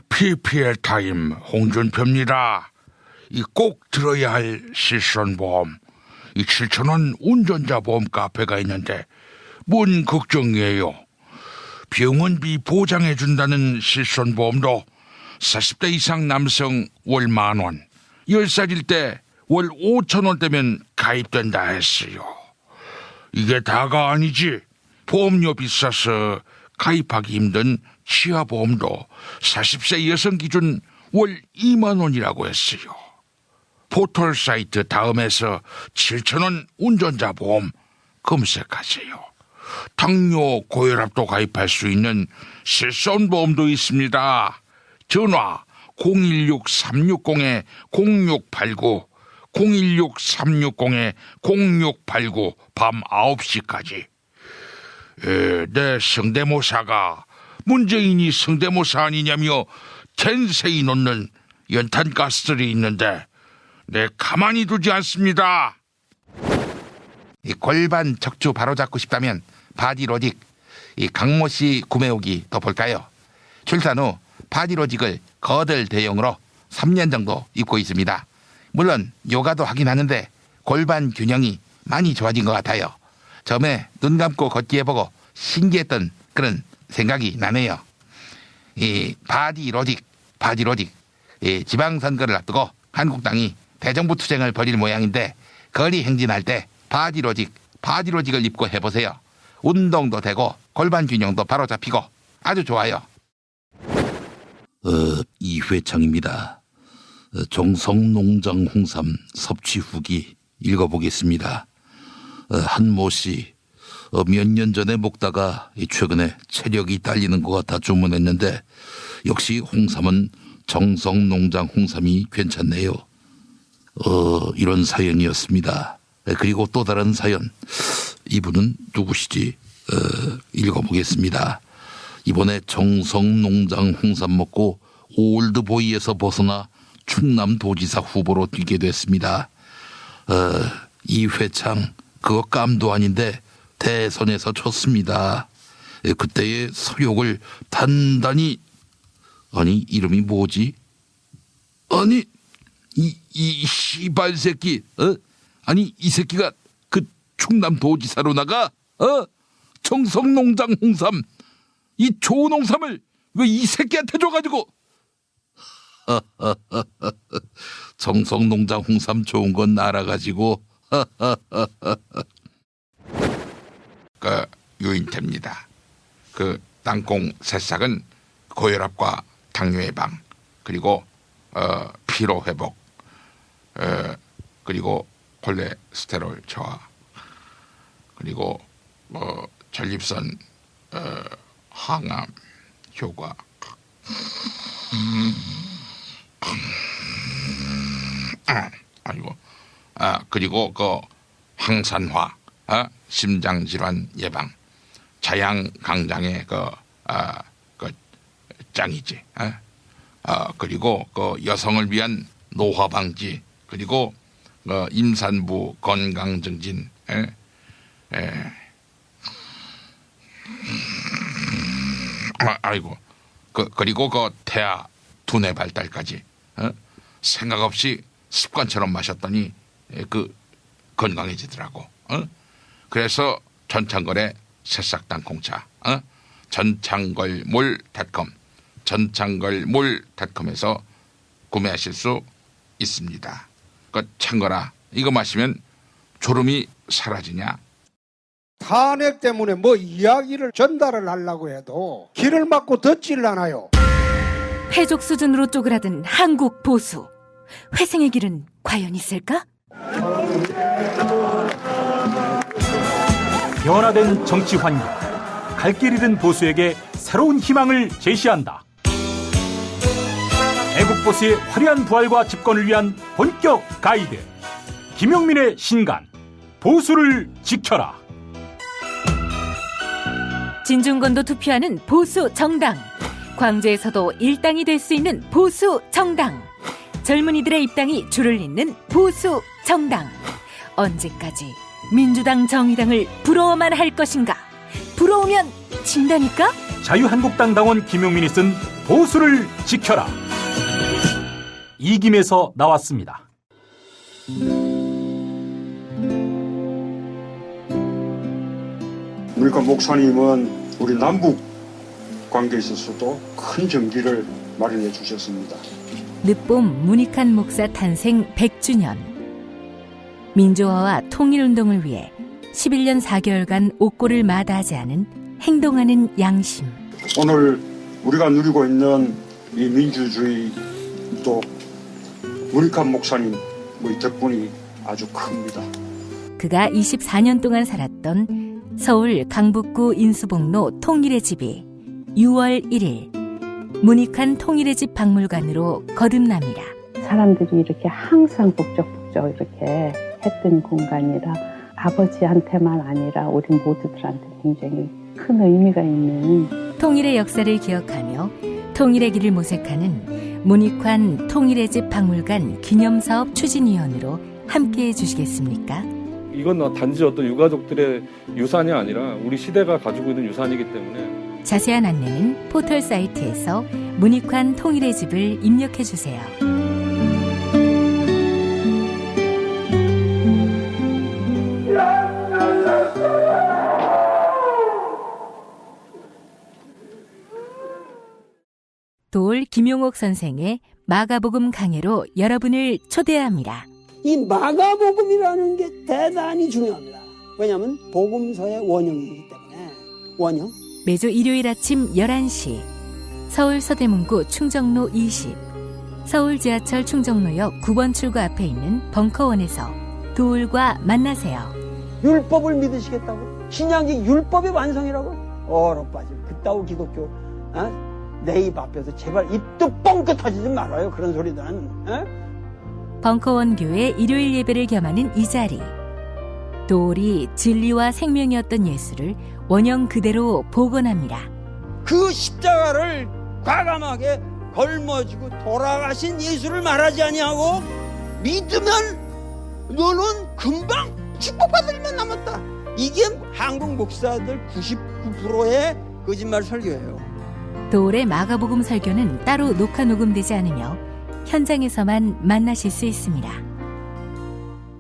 PPL 타임 홍준표입니다. 이 꼭 들어야 할 실손보험, 이 7,000원 운전자 보험 카페가 있는데 뭔 걱정이에요. 병원비 보장해준다는 실손보험도 40대 이상 남성 월 10,000원, 10살일 때 월 5,000원대면 가입된다 했어요. 이게 다가 아니지. 보험료 비싸서 가입하기 힘든 치아보험도 40세 여성 기준 월 2만 원이라고 했어요. 포털 사이트 다음에서 7,000원 운전자 보험 검색하세요. 당뇨, 고혈압도 가입할 수 있는 실손보험도 있습니다. 전화 016-360-0689, 016-360-0689 밤 9시까지. 내 성대모사가 문재인이 성대모사 아니냐며 텐세이 놓는 연탄가스들이 있는데 내 가만히 두지 않습니다. 이 골반 척추 바로잡고 싶다면 바디로직, 이 강모 씨 구매후기 더 볼까요? 출산 후 바디로직을 거들 대용으로 3년 정도 입고 있습니다. 물론 요가도 하긴 하는데 골반 균형이 많이 좋아진 것 같아요. 처음에 눈 감고 걷기 해보고 신기했던 그런 생각이 나네요. 이 바디로직, 이 지방선거를 앞두고 한국당이 대정부 투쟁을 벌일 모양인데 거리 행진할 때 바디로직을 입고 해보세요. 운동도 되고 골반 균형도 바로 잡히고 아주 좋아요. 이회창입니다. 정성농장 홍삼 섭취 후기 읽어보겠습니다. 한모 씨, 몇 년 전에 먹다가 최근에 체력이 딸리는 것 같아 주문했는데 역시 홍삼은 정성농장 홍삼이 괜찮네요. 이런 사연이었습니다. 그리고 또 다른 사연. 이분은 누구시지? 읽어보겠습니다. 이번에 정성농장 홍삼 먹고 올드보이에서 벗어나 충남도지사 후보로 뛰게 됐습니다. 이회창, 그거 깜도 아닌데 대선에서 쳤습니다. 그때의 서욕을 단단히, 아니 이름이 뭐지? 아니 이 씨발 새끼, 아니 이 새끼가 그 충남도지사로 나가? 정성농장 홍삼, 이 좋은 홍삼을 왜 이 새끼한테 줘가지고? 정성농장 홍삼 좋은 건 알아가지고. 그 유인태입니다. 그 땅콩 새싹은 고혈압과 당뇨 예방, 그리고 피로 회복, 그리고 콜레스테롤 저하, 그리고 전립선 항암 효과. 그리고 그 항산화, 심장 질환 예방, 자양 강장의 그 짱이지. 그리고 그 여성을 위한 노화 방지, 그리고 임산부 건강 증진, 그리고 그 태아 두뇌 발달까지 생각 없이 습관처럼 마셨더니 건강해지더라고. 그래서 전창걸의 새싹 땅콩차, 전창걸몰닷컴, 전창걸몰닷컴에서 구매하실 수 있습니다. 창걸아, 이거 마시면 졸음이 사라지냐? 탄핵 때문에 뭐 이야기를 전달을 하려고 해도 길을 막고 듣질 않아요. 패족 수준으로 쪼그라든 한국 보수. 회생의 길은 과연 있을까? 변화된 정치 환경, 갈 길 잃은 보수에게 새로운 희망을 제시한다. 애국 보수의 화려한 부활과 집권을 위한 본격 가이드, 김용민의 신간, 보수를 지켜라. 진중권도 투표하는 보수 정당. 광주에서도 일당이 될 수 있는 보수 정당. 젊은이들의 입당이 줄을 잇는 보수 정당. 언제까지 민주당 정의당을 부러워만 할 것인가? 부러우면 진다니까? 자유한국당 당원 김용민이 쓴 보수를 지켜라. 이김에서 나왔습니다. 그러니까 목사님은 우리 남북 관계에 있어서도 큰 정기를 마련해 주셨습니다. 늦봄 문익환 목사 탄생 100주년. 민주화와 통일운동을 위해 11년 4개월간 옥고를 마다하지 않은 행동하는 양심. 오늘 우리가 누리고 있는 이 민주주의 또 문익환 목사님 덕분이 아주 큽니다. 그가 24년 동안 살았던 서울 강북구 인수복로 통일의 집이 6월 1일 문익환 통일의 집 박물관으로 거듭납니다. 사람들이 이렇게 항상 북적북적 이렇게 했던 공간이라 아버지한테만 아니라 우리 모두들한테 굉장히 큰 의미가 있는 통일의 역사를 기억하며 통일의 길을 모색하는 문익환 통일의 집 박물관 기념사업 추진위원으로 함께해 주시겠습니까? 이건 단지 어떤 유가족들의 유산이 아니라 우리 시대가 가지고 있는 유산이기 때문에 자세한 안내는 포털 사이트에서 문익환 통일의 집을 입력해 주세요. 도올 김용옥 선생의 마가복음 강해로 여러분을 초대합니다. 이 마가복음이라는 게 대단히 중요합니다. 왜냐하면 복음서의 원형이기 때문에. 원형. 매주 일요일 아침 11시 서울 서대문구 충정로 20, 서울 지하철 충정로역 9번 출구 앞에 있는 벙커원에서 도울과 만나세요. 율법을 믿으시겠다고? 신약이 율법의 완성이라고? 얼어빠질 그따위 기독교 내 입 앞에서 제발 입도 뻥끗 하지 말아요. 그런 소리는. 벙커원 교회 일요일 예배를 겸하는 이 자리. 도울이 진리와 생명이었던 예수를 원형 그대로 복원합니다. 그 십자가를 과감하게 걸머지고 돌아가신 예수를 말하지 아니하고 믿으면 너는 금방 축복받을 일만 남았다. 이게 한국 목사들 99%의 거짓말 설교예요. 도울의 마가복음 설교는 따로 녹화 녹음되지 않으며 현장에서만 만나실 수 있습니다.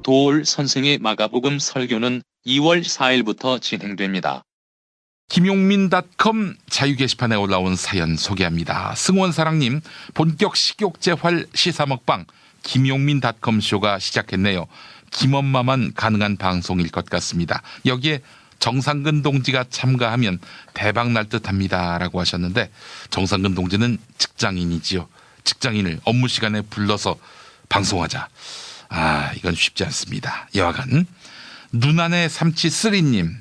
도울 선생의 마가복음 설교는 2월 4일부터 진행됩니다. 김용민닷컴 자유 게시판에 올라온 사연 소개합니다. 승원사랑님, 본격 식욕재활 시사먹방 김용민닷컴 쇼가 시작했네요. 김엄마만 가능한 방송일 것 같습니다. 여기에 정상근 동지가 참가하면 대박 날 듯합니다 라고 하셨는데, 정상근 동지는 직장인이지요. 직장인을 업무 시간에 불러서 방송하자. 이건 쉽지 않습니다. 여하간 눈안의 삼치 3님.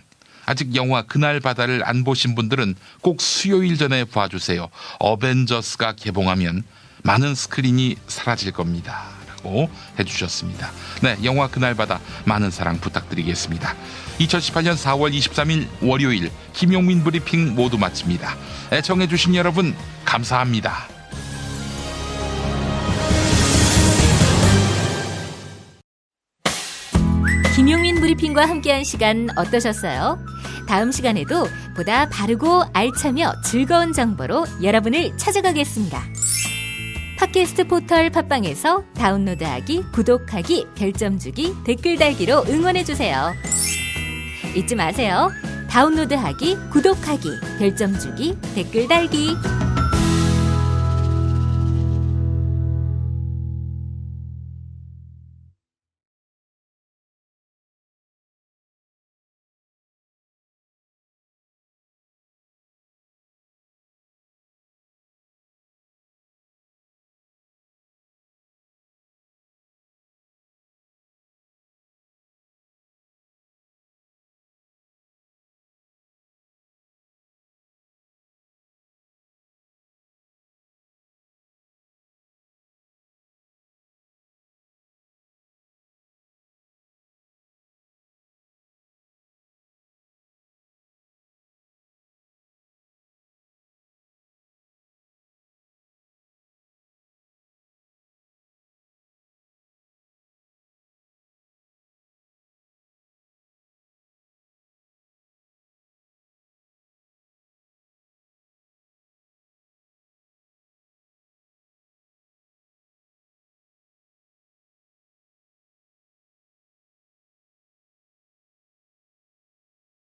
아직 영화 그날 바다를 안 보신 분들은 꼭 수요일 전에 봐주세요. 어벤져스가 개봉하면 많은 스크린이 사라질 겁니다. 라고 해주셨습니다. 네, 영화 그날 바다 많은 사랑 부탁드리겠습니다. 2018년 4월 23일 월요일 김용민 브리핑 모두 마칩니다. 애청해주신 여러분 감사합니다. 김용민 브리핑과 함께한 시간 어떠셨어요? 다음 시간에도 보다 바르고 알차며 즐거운 정보로 여러분을 찾아가겠습니다. 팟캐스트 포털 팟빵에서 다운로드하기, 구독하기, 별점 주기, 댓글 달기로 응원해주세요. 잊지 마세요. 다운로드하기, 구독하기, 별점 주기, 댓글 달기.